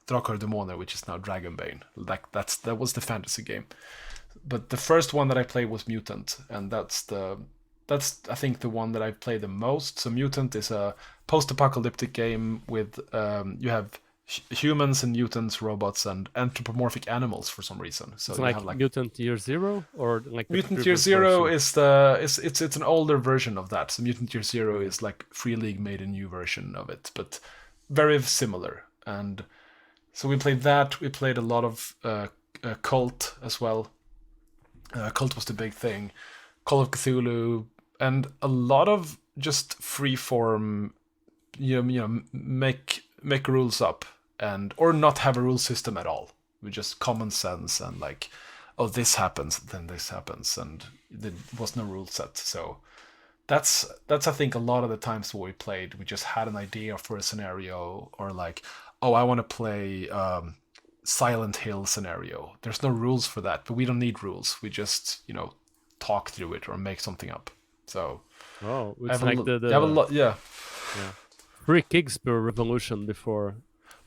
Drakar och Demoner, which is now Dragonbane. Like that was the fantasy game. But the first one that I played was Mutant, and that's I think the one that I've played the most. So Mutant is a post-apocalyptic game with you have humans and mutants, robots, and anthropomorphic animals for some reason. So It's you like, have like Mutant Year Zero, or like the Mutant Year previous Zero version? is it's an older version of that. So Mutant Year Zero is like Free League made a new version of it, but very similar. And so we played that. We played a lot of Cult as well. Cult was the big thing. Call of Cthulhu, and a lot of just free form. Make rules up, and or not have a rule system at all. With just common sense and like, oh, this happens, then this happens, and there was no rule set. So that's I think a lot of the times what we played, we just had an idea for a scenario, or like, oh, I want to play Silent Hill scenario. There's no rules for that, but we don't need rules. We just talk through it or make something up. So Oh, I it's have like I have a lot, yeah. Free kicks per revolution before.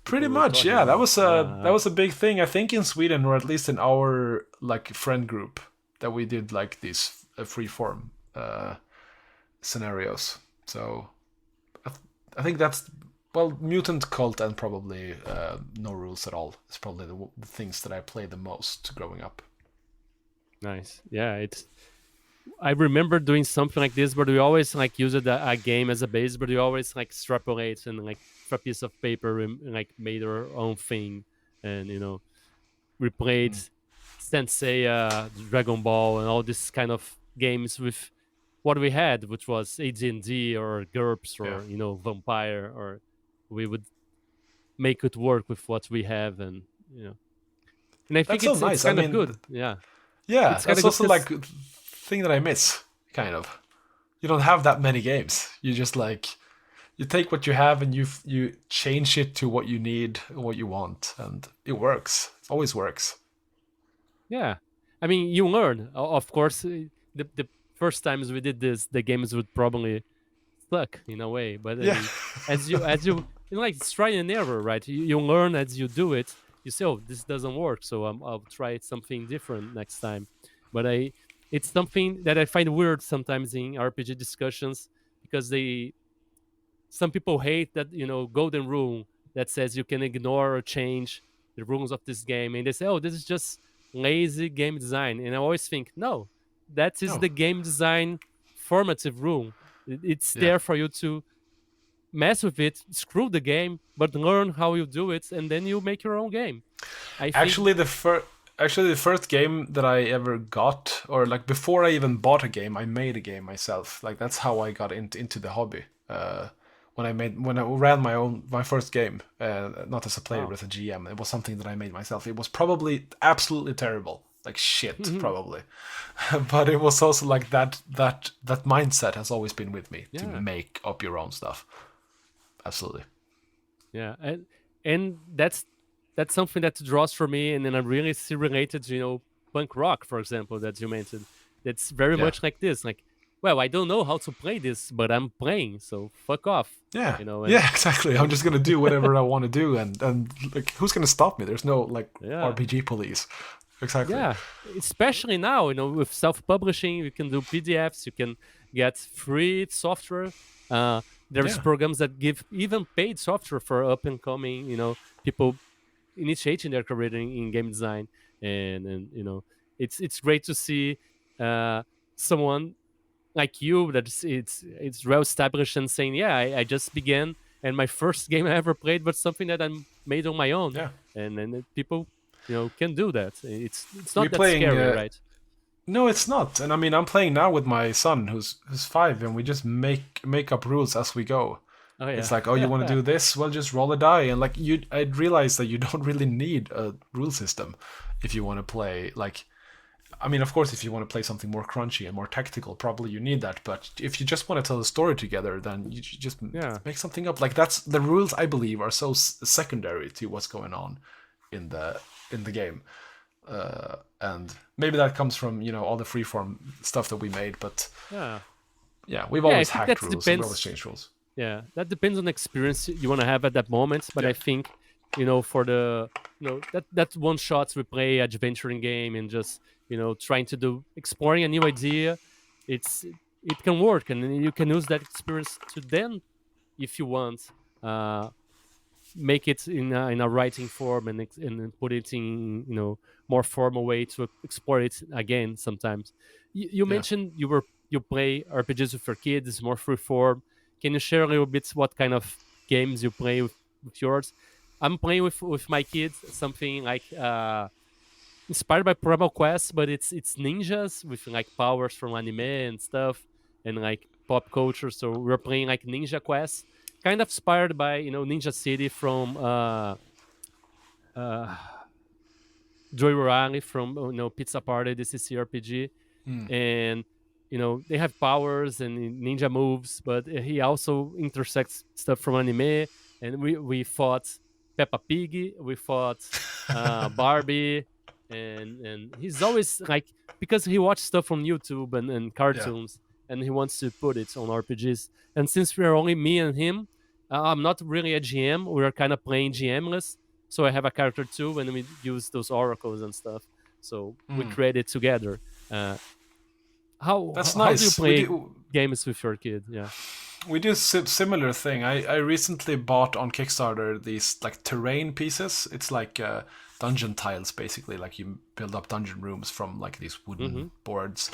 Pretty we were much, talking yeah. That about. was a big thing, I think, in Sweden, or at least in our like friend group, that we did like these free form scenarios. So I think that's, well, Mutant, Cult, and probably no rules at all. It's probably the things that I played the most growing up. Nice. Yeah, I remember doing something like this, but we always like use a game as a base, but we always like extrapolate and like for a piece of paper and like made our own thing, and we played Sensei, Dragon Ball, and all this kind of games with what we had, which was AD&D or GURPS or Vampire, or we would make it work with what we have, and I think That's so it's nice. kind I of mean, good. Yeah, yeah, it's kind that's of good. also like thing that I miss, kind of. You don't have that many games. You just like, you take what you have and you change it to what you need, what you want, and it works. It always works. Yeah, I mean, you learn. Of course, the first times we did this, the games would probably suck in a way. But I Yeah. mean, like it's try and error, right? You learn as you do it. You say, oh, this doesn't work, so I'll try something different next time. But it's something that I find weird sometimes in RPG discussions, because some people hate that golden rule that says you can ignore or change the rules of this game, and they say, oh, this is just lazy game design. And I always think, no, that is No. the game design formative rule. It's Yeah. there for you to mess with it, screw the game, but learn how you do it, and then you make your own game. I think, Actually, the first game that I ever got, or like before I even bought a game, I made a game myself. Like that's how I got into the hobby. When I ran my first game, not as a player but as a GM, it was something that I made myself. It was probably absolutely terrible, like shit, probably. But it was also like that mindset has always been with me, to make up your own stuff. Absolutely. yeah, and that's something that draws for me, and then I really see related to punk rock, for example, that you mentioned. That's very much like this. Like, well, I don't know how to play this, but I'm playing, so fuck off. Yeah. And Yeah, exactly. I'm just gonna do whatever I want to do, and like, who's gonna stop me? There's no like RPG police. Exactly. Yeah, especially now, with self-publishing, you can do PDFs, you can get free software. There's programs that give even paid software for up and coming, people initiating their career in game design, and it's great to see someone like you that's it's well established and saying, yeah, I just began, and my first game I ever played was something that I made on my own. Yeah. And then people can do that. It's not that playing, scary, right? No, it's not. And I mean, I'm playing now with my son, who's 5, and we just make up rules as we go. Oh, yeah. It's like, oh, you want to do this? Well, just roll a die. And like, I realized that you don't really need a rule system if you want to play. Like, I mean, of course, if you want to play something more crunchy and more tactical, probably you need that. But if you just want to tell a story together, then you just make something up. Like, that's the rules, I believe, are so secondary to what's going on in the in the game. And maybe that comes from, all the freeform stuff that we made, but we've always hacked rules and we always changed rules. Yeah, that depends on the experience you want to have at that moment. But I think, for the, that one shots we play adventuring game and just, trying to do exploring a new idea, it can work, and you can use that experience to then, if you want, make it in a writing form and put it in more formal way to explore it again. Sometimes you mentioned you play RPGs with your kids. It's more free form. Can you share a little bit what kind of games you play with yours? I'm playing with my kids something like inspired by Primal Quest, but it's ninjas with like powers from anime and stuff and like pop culture. So we're playing like Ninja Quest, kind of inspired by Ninja City from Joy Rurali from Pizza Party, this is CRPG, and they have powers and ninja moves, but he also intersects stuff from anime. And we fought Peppa Pig, we fought Barbie, and he's always like, because he watched stuff from YouTube and cartoons, and he wants to put it on RPGs. And since we're only me and him, I'm not really a GM. We're kind of playing GMless. So I have a character too, and we use those oracles and stuff. So we create it together. How do you play games with your kid? Yeah, we do similar thing. I recently bought on Kickstarter these like terrain pieces. It's like dungeon tiles, basically. Like you build up dungeon rooms from like these wooden boards.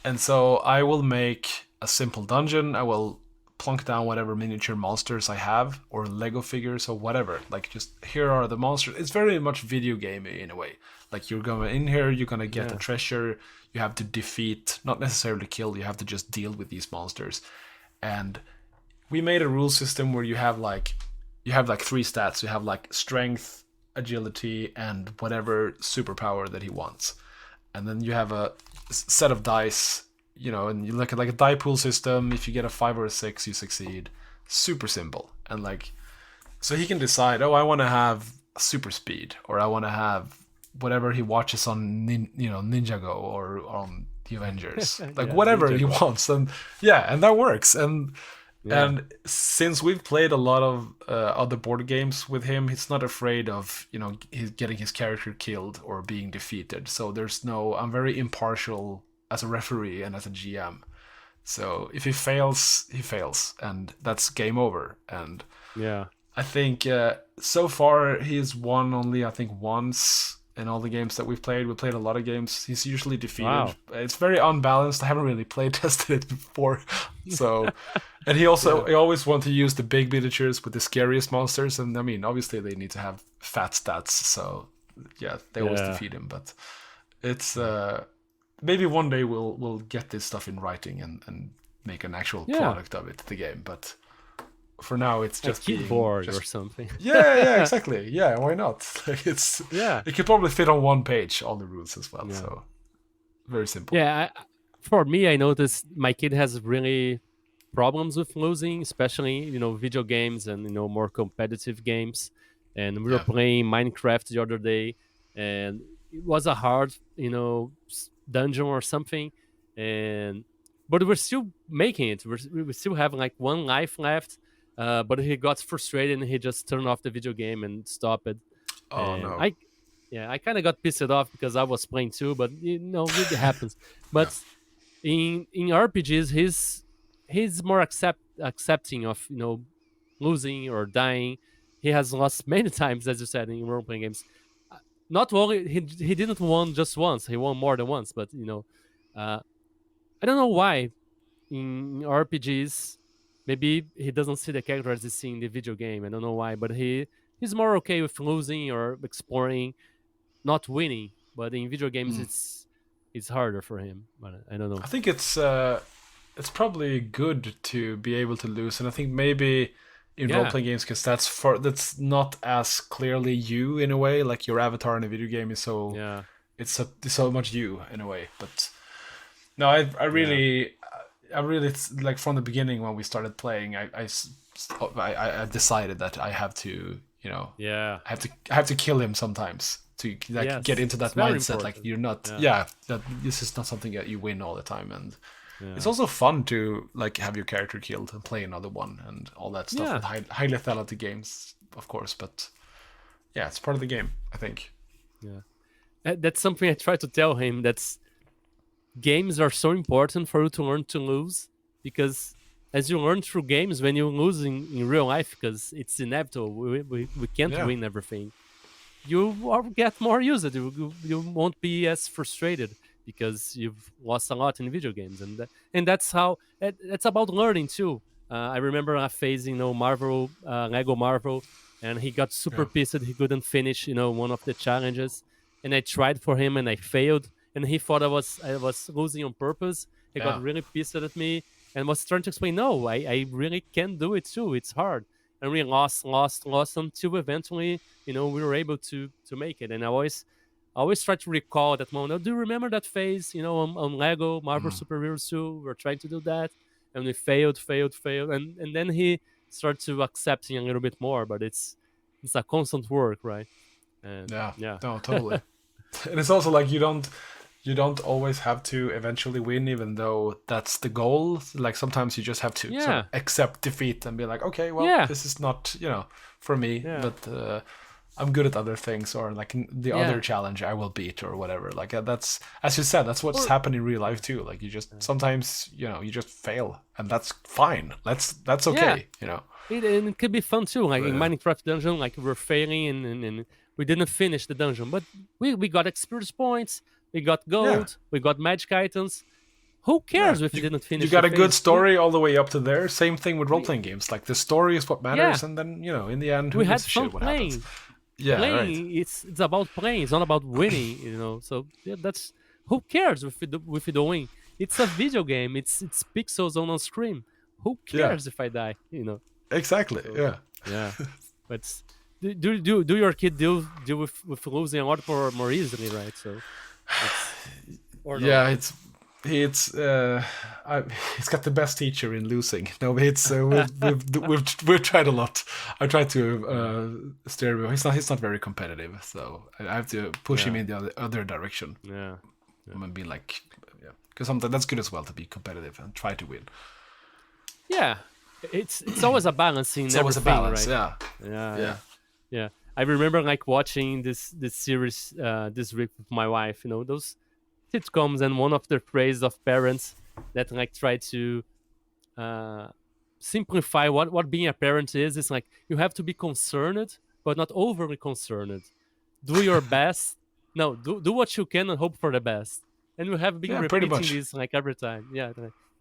And so I will make a simple dungeon. I will plunk down whatever miniature monsters I have, or Lego figures or whatever. Like, just here are the monsters. It's very much video gamey in a way. Like, you're going in here, you're gonna get a treasure, you have to defeat, not necessarily kill, you have to just deal with these monsters. And we made a rule system where you have like 3 stats. You have like strength, agility, and whatever superpower that he wants. And then you have a set of dice, and you look at like a die pool system. If you get a 5 or a 6, you succeed. Super simple. And like, so he can decide, I want to have super speed, or I want to have whatever he watches on Ninjago or on the Avengers, like whatever Ninjago he wants. And and that works. And since we've played a lot of other board games with him, he's not afraid of he's getting his character killed or being defeated. So I'm very impartial as a referee and as a GM. So if he fails, he fails, and that's game over. And I think so far he's won only, I think, once in all the games that we've played. We played a lot of games. He's usually defeated. Wow. It's very unbalanced. I haven't really play tested it before. So, and he always want to use the big miniatures with the scariest monsters. And I mean, obviously they need to have fat stats. So they always defeat him. But it's maybe one day we'll get this stuff in writing and make an actual product of it, the game. But for now, it's just a keyboard or something. Yeah, exactly. Yeah, why not? Like, it could probably fit on one page, all the rules as well. So very simple. Yeah, for me, I noticed my kid has really problems with losing, especially video games and more competitive games. And we were playing Minecraft the other day, and it was a hard dungeon or something, but we're still making it. We still have like 1 life left. But he got frustrated and he just turned off the video game and stopped it. Oh, no. I kind of got pissed off because I was playing too, but it happens. But in RPGs, he's more accepting of losing or dying. He has lost many times, as you said, in role playing games. Not only he didn't won just once; he won more than once. But I don't know why in RPGs. Maybe he doesn't see the character as he sees in the video game. I don't know why, but he's more okay with losing or exploring, not winning. But in video games, it's harder for him. But I don't know. I think it's probably good to be able to lose, and I think maybe in role-playing games, because that's not as clearly you in a way. Like your avatar in a video game is so it's so much you in a way. But no, I really like from the beginning when we started playing, I decided that I have to I have to kill him sometimes, to Yes, get into that it's very mindset. Like important. you're not, that this is not something that you win all the time, and it's also fun to like have your character killed and play another one and all that stuff Yeah. with high lethality games, of course. But yeah, it's part of the game, I think. Yeah. That's something I try to tell him. That's games are so important for you to learn to lose, because as you learn through games, when you lose in real life, because it's inevitable, we can't Yeah. win everything. You get more used. You won't be as frustrated because you've lost a lot in video games, and that's how it's about learning too. I remember a phase, Marvel, Lego Marvel, and he got super Yeah. pissed that he couldn't finish, one of the challenges, and I tried for him and I failed, and he thought I was losing on purpose. He got Yeah. really pissed at me and was trying to explain, no, I really can do it too. It's hard, and we lost until eventually we were able to make it. And I always try to recall that moment. Oh, do you remember that phase, on Lego Marvel Super Heroes 2? We were trying to do that, and we failed, and then he started to accepting a little bit more. But it's a constant work, right? And Yeah. yeah, No, totally. And it's also like you don't always have to eventually win, even though that's the goal. Like sometimes you just have to sort of accept defeat and be like, okay, well, this is not for me, but I'm good at other things, or like the other challenge I will beat or whatever. Like that's, as you said, that's what's happened in real life too. Like you just sometimes you just fail, and that's fine. That's okay. And it could be fun too. Like in Minecraft dungeon, like we're failing and we didn't finish the dungeon, but we got experience points, we got gold, we got magic items. Who cares if you didn't finish? You got the a good phase? story all the way up to there. Same thing with role-playing games. Like the story is what matters, and then in the end, who We had gives a fun shit what playing. happens? Yeah, Playing, right. it's about playing. It's not about winning. So that's, who cares if you don't win? It's a video game. It's pixels on a screen. Who cares if I die? Exactly. So, yeah. But do your kid deal with losing a lot more easily, right? So Yeah, he's got the best teacher in losing. No, it's we've tried a lot. I tried to steer him. He's not very competitive, so I have to push him in the other direction. Yeah. And be like, because sometimes that's good as well, to be competitive and try to win. Yeah, it's always a balancing. It's always a balance, right? Yeah. I remember like watching this series this week with my wife. Those sitcoms, and one of the phrases of parents that like try to simplify what being a parent is. It's like you have to be concerned, but not overly concerned. Do your best. No, do what you can and hope for the best. And we have been repeating this like every time.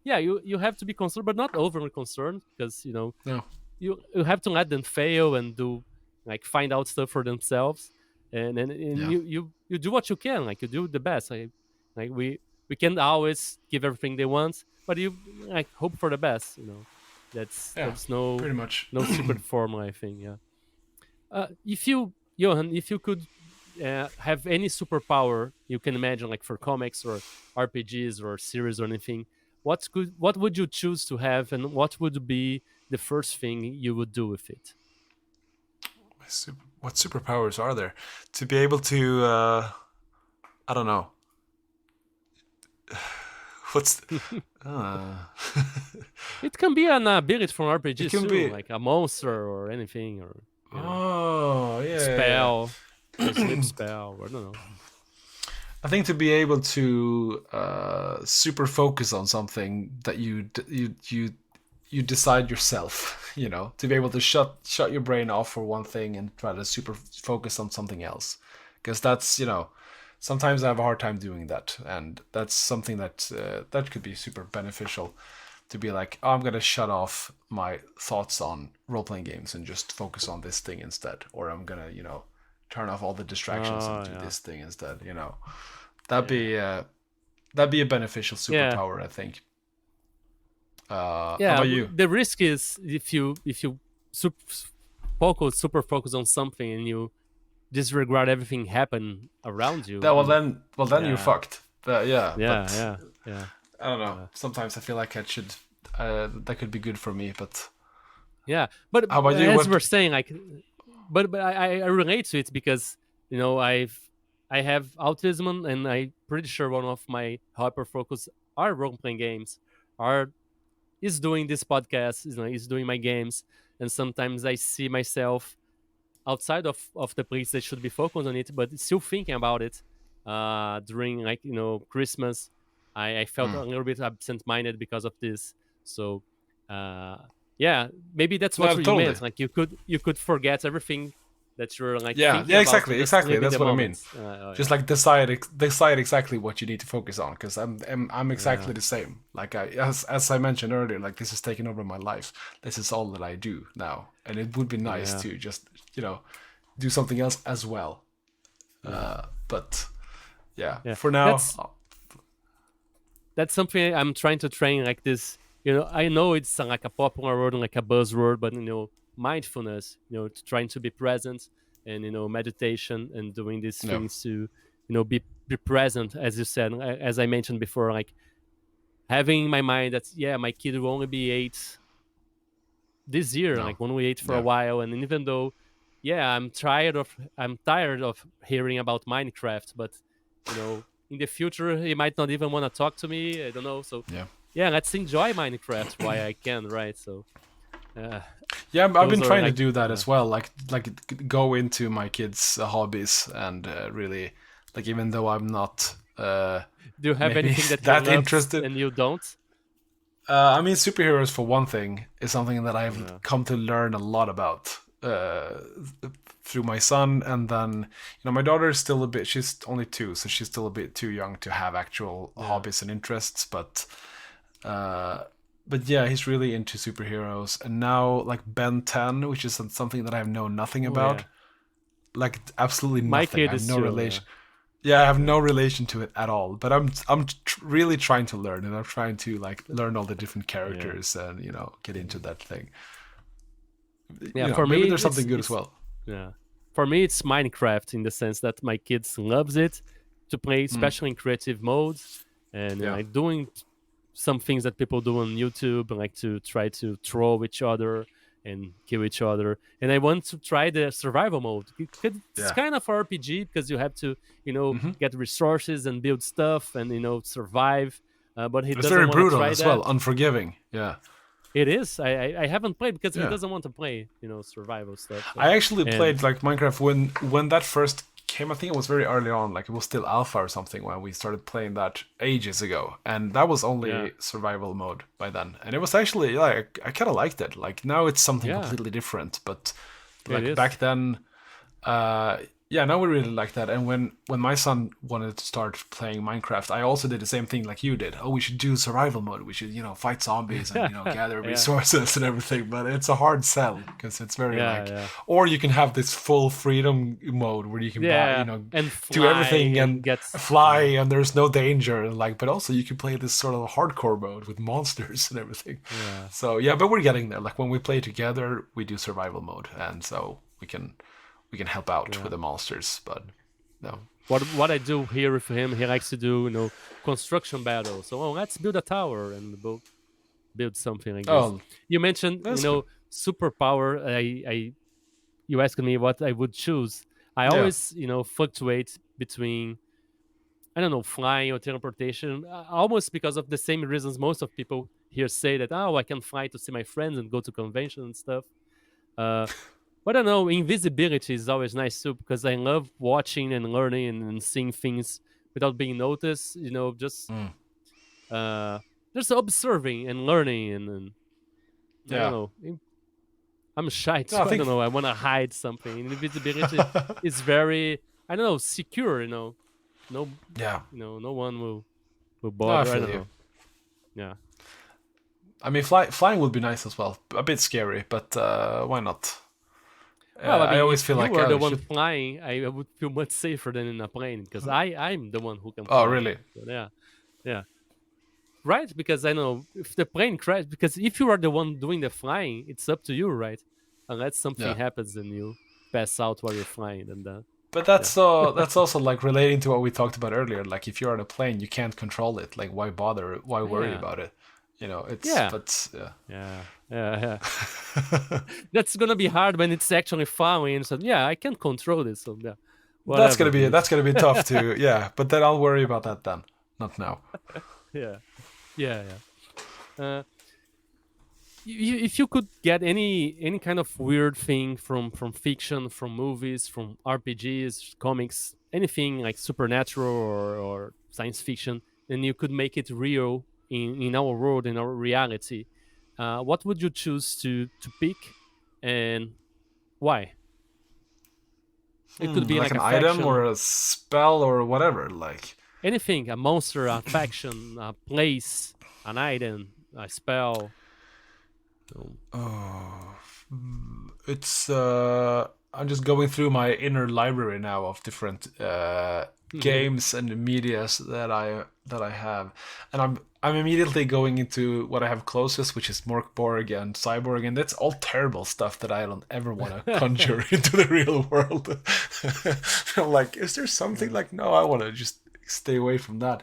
Yeah, you have to be concerned, but not overly concerned, because you have to let them fail and find out stuff for themselves, and you do what you can, like you do the best. Like we can't always give everything they want, but you like hope for the best. That's pretty much no secret formula, I think. If you, Johan, if you could have any superpower you can imagine, like for comics or RPGs or series or anything, what would you choose to have, and what would be the first thing you would do with it? What superpowers are there? To be able to, I don't know. What's It can be an ability from RPGs it can too, be like a monster or anything, or spell, a sleep spell, or I don't know. I think to be able to super focus on something that you decide yourself, to be able to shut your brain off for one thing and try to super focus on something else, because that's sometimes I have a hard time doing that, and that's something that that could be super beneficial, to be like, oh, I'm gonna shut off my thoughts on role-playing games and just focus on this thing instead, or I'm gonna turn off all the distractions and do this thing instead. That'd be a beneficial superpower, I think. How about you? The risk is if you super focus on something and you disregard everything happen around you. Well, then you're fucked. Yeah. I don't know. Sometimes I feel like I should. That could be good for me, but yeah. But how about you? As we're saying, like, but I relate to it because I have autism, and I'm pretty sure one of my hyper focus are role playing games, are is doing this podcast, is doing my games, and sometimes I see myself outside of the place that should be focused on it, but still thinking about it. During Christmas, I felt a little bit absent-minded because of this. So, uh, yeah, maybe that's what No, you totally. meant. Like you could forget everything that you're like Yeah, thinking yeah, about and exactly, just exactly. live in That's the what I mean. moment. Just Yeah, like decide exactly what you need to focus on, because I'm yeah, exactly the same. Like as I mentioned earlier, like this is taking over my life. This is all that I do now, and it would be nice yeah, to just do something else as well. yeah, But yeah, yeah. for now, That's something I'm trying to train like this. I know it's like a popular word, like a buzzword, but mindfulness, trying to be present, and meditation and doing these no, things to be present, as you said, as I mentioned before, like having in my mind that my kid will only be 8 this year, no, like only 8 for a yeah, while, and even though I'm tired of hearing about Minecraft, but in the future he might not even want to talk to me. I don't know. So yeah. let's enjoy Minecraft while I can, right? So uh, Yeah, I've been those are trying to like do that as well. Like go into my kids' hobbies and really, like, even though I'm not do you have maybe anything that he that loves interested. and you don't? I mean, superheroes for one thing is something that I've Yeah, come to learn a lot about through my son, and then my daughter is still a bit. She's only 2, so she's still a bit too young to have actual yeah, hobbies and interests. Uh, but yeah, he's really into superheroes, and now like Ben 10, which is something that I have known nothing oh yeah. about, like absolutely My nothing. I kid have is no chill. Yeah, relation. Yeah, I have yeah, no relation to it at all. But really trying to learn, and I'm trying to like learn all the different yeah, characters and get into that thing. yeah. For Maybe me, there's it's something good as it's well. yeah. For me, it's Minecraft in the sense that my kids loves it to play, Mm, especially in creative modes, and yeah. like doing some things that people do on YouTube, like to try to troll each other and kill each other. And I want to try the survival mode. It's Yeah. kind of RPG because you have to, Hmm. get resources and build stuff and survive. But he It's very doesn't want to brutal try as well, that. unforgiving. Yeah. It is. I haven't played because he Yeah. doesn't want to play, survival stuff. So I actually and played like Minecraft when that first came. I think it was very early on, like it was still alpha or something when we started playing that ages ago, and that was yeah, only survival mode by then. And it was actually like I kind of liked it. Like now it's something yeah, completely different, but it like is. back then, uh, yeah, now we really like that. And when my son wanted to start playing Minecraft, I also did the same thing like you did. Oh, we should do survival mode. We should fight zombies and gather Yeah, resources and everything. But it's a hard sell because it's very yeah, like, yeah. or you can have this full freedom mode where you can buy, Yeah, and do fly everything and and gets fly and there's no danger and like, but also you can play this sort of hardcore mode with monsters and everything. yeah, So yeah, but we're getting there. Like when we play together, we do survival mode, and so we can help out yeah. with the monsters. But no, What I do here with him, he likes to do construction battles. So let's build a tower and build something like this. oh, You mentioned that's good. superpower. I you asked me what I would choose. I Yeah, always fluctuate between, I don't know, flying or teleportation, almost because of the same reasons most of people here say that, oh, I can fly to see my friends and go to conventions and stuff. Uh, but I don't know, invisibility is always nice too because I love watching and learning and seeing things without being noticed. mm, Uh, just observing and learning and I don't yeah. know. I'm shy No, I too. I think don't know. I want to hide something. Invisibility is very, I don't know, secure. No, yeah. no one will No, I bother. I feel don't you. know. Yeah. I mean, flying would be nice as well. A bit scary, but why not? Well, I I mean, always if feel you like were the I one should. flying, I would feel much safer than in a plane because I'm the one who can Oh, fly. really? So, yeah, yeah, right. Because I know if the plane crash, because if you are the one doing the flying, it's up to you, right? Unless something Yeah. happens and you pass out while you're flying, and But yeah, that's also like relating to what we talked about earlier. Like if you're on a plane, you can't control it. Like why bother? Why worry yeah, about it? It's yeah, but yeah. yeah, yeah, yeah. That's gonna be hard when it's actually flying. So yeah, I can control this. So yeah, Whatever, dude. that's gonna be tough to but then I'll worry about that then, not now. Yeah, yeah, yeah. If you could get any kind of weird thing from fiction, from movies, from RPGs, comics, anything like supernatural or science fiction, and you could make it real in our world, in our reality, what would you choose to pick, and why? It could be Like like an a item or faction, a spell or whatever, like. anything, a monster, a faction, a place, an item, a spell. Oh, it's I'm just going through my inner library now of different games and medias that I have, and I'm immediately going into what I have closest, which is Mörk Borg and Cyborg, and that's all terrible stuff that I don't ever want to conjure into the real world. I'm like, is there something like? No, I want to just stay away from that.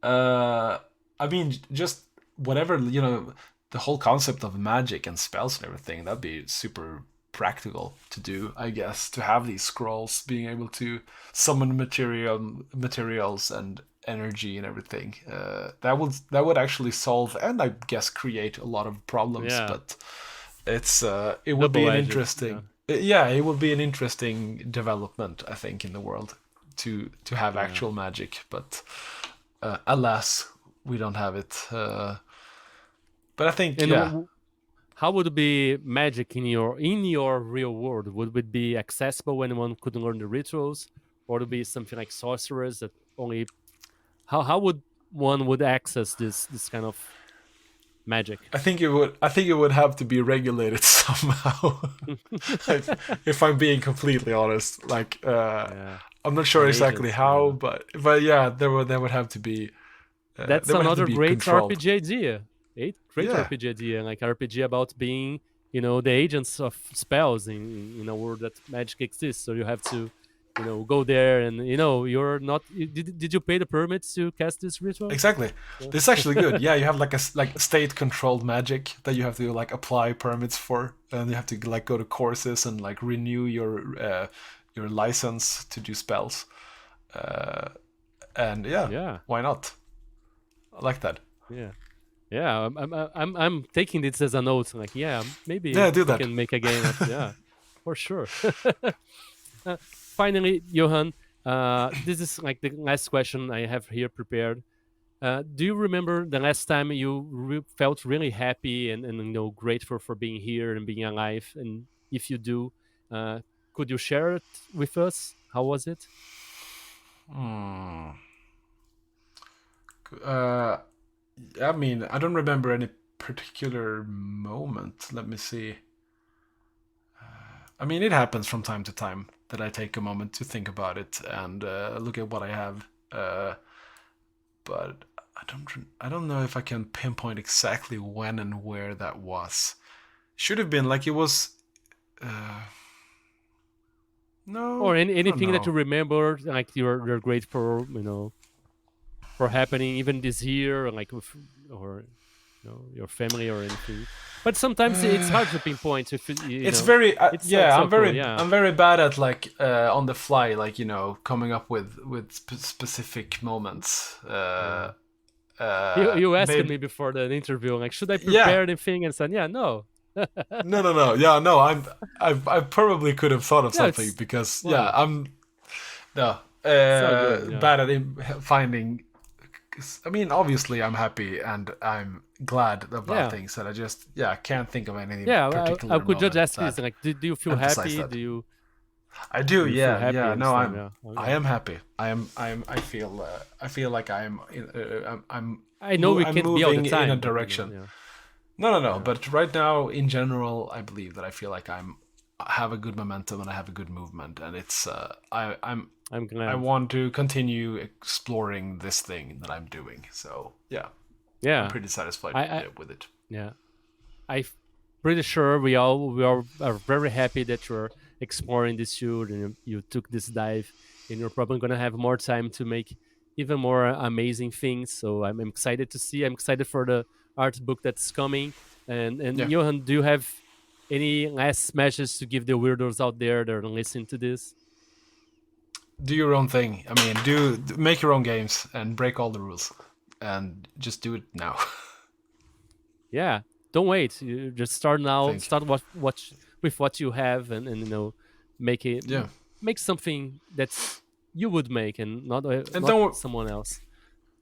I mean, just whatever, the whole concept of magic and spells and everything, that'd be super practical to do, I guess, to have these scrolls, being able to summon materials and energy and everything. That would actually solve and I guess create a lot of problems. Yeah. But it would be an interesting. It would be an interesting development, I think, in the world to have actual magic. But alas, we don't have it. But I think, how would it be magic in your real world? Would it be accessible when one could learn the rituals, or would it be something like sorcerers that only? How would one would access this kind of magic? I think it would have to be regulated somehow. If I'm being completely honest, like I'm not sure exactly how, but yeah, there would have to be. That's another great RPG idea. Great RPG idea, like RPG about being, the agents of spells in a world that magic exists. So you have to, go there and you're not. Did you pay the permits to cast this ritual? Exactly. Yeah. This is actually good. Yeah, you have like state controlled magic that you have to like apply permits for, and you have to like go to courses and like renew your license to do spells. And why not? I like that. Yeah. Yeah, I'm taking this as a note. Like, maybe do that. We can make a game. For sure. Finally, Johan, this is like the last question I have here prepared. Do you remember the last time you felt really happy and grateful for being here and being alive? And if you do, could you share it with us? How was it? I mean, I don't remember any particular moment. Let me see. I mean, it happens from time to time that I take a moment to think about it and look at what I have. But I don't know if I can pinpoint exactly when and where that was. Should have been like it was. No. Or anything that you remember, like you're grateful, for happening even this year, like or your family or anything. But sometimes it's hard to pinpoint. It's very I'm very bad at like on the fly, like coming up with specific moments. You asked me before the interview, like, should I prepare anything? And said, no. No. Yeah, no. I probably could have thought of something because I'm bad at finding. I mean, obviously, I'm happy and I'm glad about things that I just can't think of any particular. I could just ask this, like, do you feel happy? That. Do you? I do. Yeah. No, I am happy. I feel like I'm. I know we can't be all the time in a direction. No. But right now, in general, I believe that I feel like I have a good momentum and I have a good movement, and it's I'm glad. I want to continue exploring this thing that I'm doing. So I'm pretty satisfied with it. Yeah, I'm pretty sure we are very happy that you're exploring this field and you took this dive, and you're probably gonna have more time to make even more amazing things. So I'm excited to see. I'm excited for the art book that's coming. And Johan, do you have any last messages to give the weirdos out there that are listening to this? do your own thing. I mean, make your own games and break all the rules, and just do it now. Yeah, don't wait. You just start now. Thank you. Start with what you have, and make it. Yeah. Make something that you would make, and not someone else.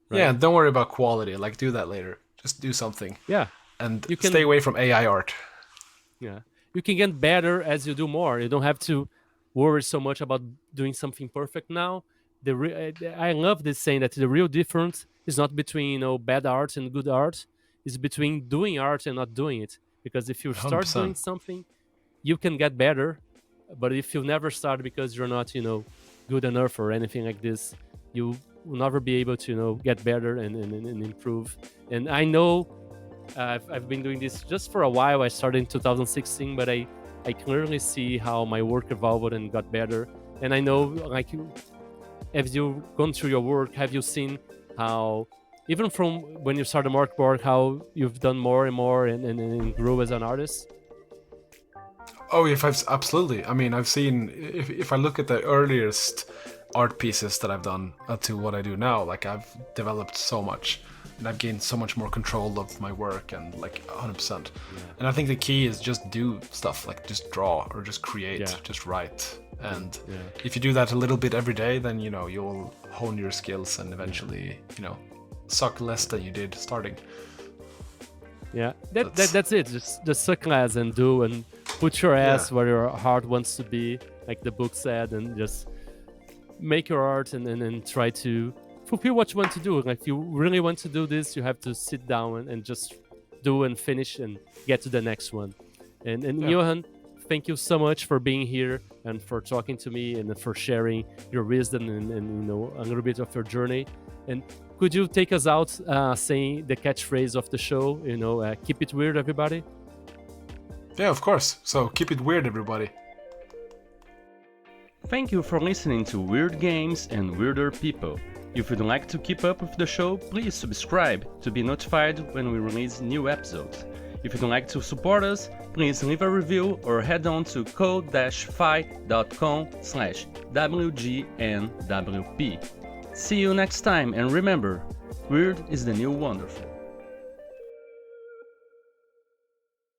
Right? Yeah, don't worry about quality. Like, do that later. Just do something. Yeah, and stay away from AI art. Yeah, you can get better as you do more. You don't have to worry so much about doing something perfect now. I love this saying that the real difference is not between bad art and good art. It's between doing art and not doing it. Because if you start 100%. doing something, you can get better. But if you never start because you're not good enough or anything like this, you will never be able to get better and improve. And I know I've been doing this just for a while. I started in 2016, but I clearly see how my work evolved and got better. And I know, like, as you've gone through your work, have you seen how, even from when you started Mörk Borg, how you've done more and more and grew as an artist? Oh, absolutely. I mean, I've seen, if I look at the earliest art pieces that I've done to what I do now, like, I've developed so much. And I've gained so much more control of my work, and like 100%. Yeah. And I think the key is just do stuff, like just draw or just create, just write. And if you do that a little bit every day, then you'll hone your skills and eventually suck less than you did starting. Yeah, that's it. Just suck less and do, and put your ass where your heart wants to be, like the book said, and just make your art and try to fulfill what you want to do. Like, if you really want to do this, you have to sit down and just do and finish and get to the next one. And Johan, thank you so much for being here and for talking to me and for sharing your wisdom and a little bit of your journey. And could you take us out saying the catchphrase of the show? Keep it weird, everybody. Yeah, of course. So keep it weird, everybody. Thank you for listening to Weird Games and Weirder People. If you'd like to keep up with the show, please subscribe to be notified when we release new episodes. If you'd like to support us, please leave a review or head on to co-fi.com/WGNWP. See you next time, and remember, weird is the new wonderful.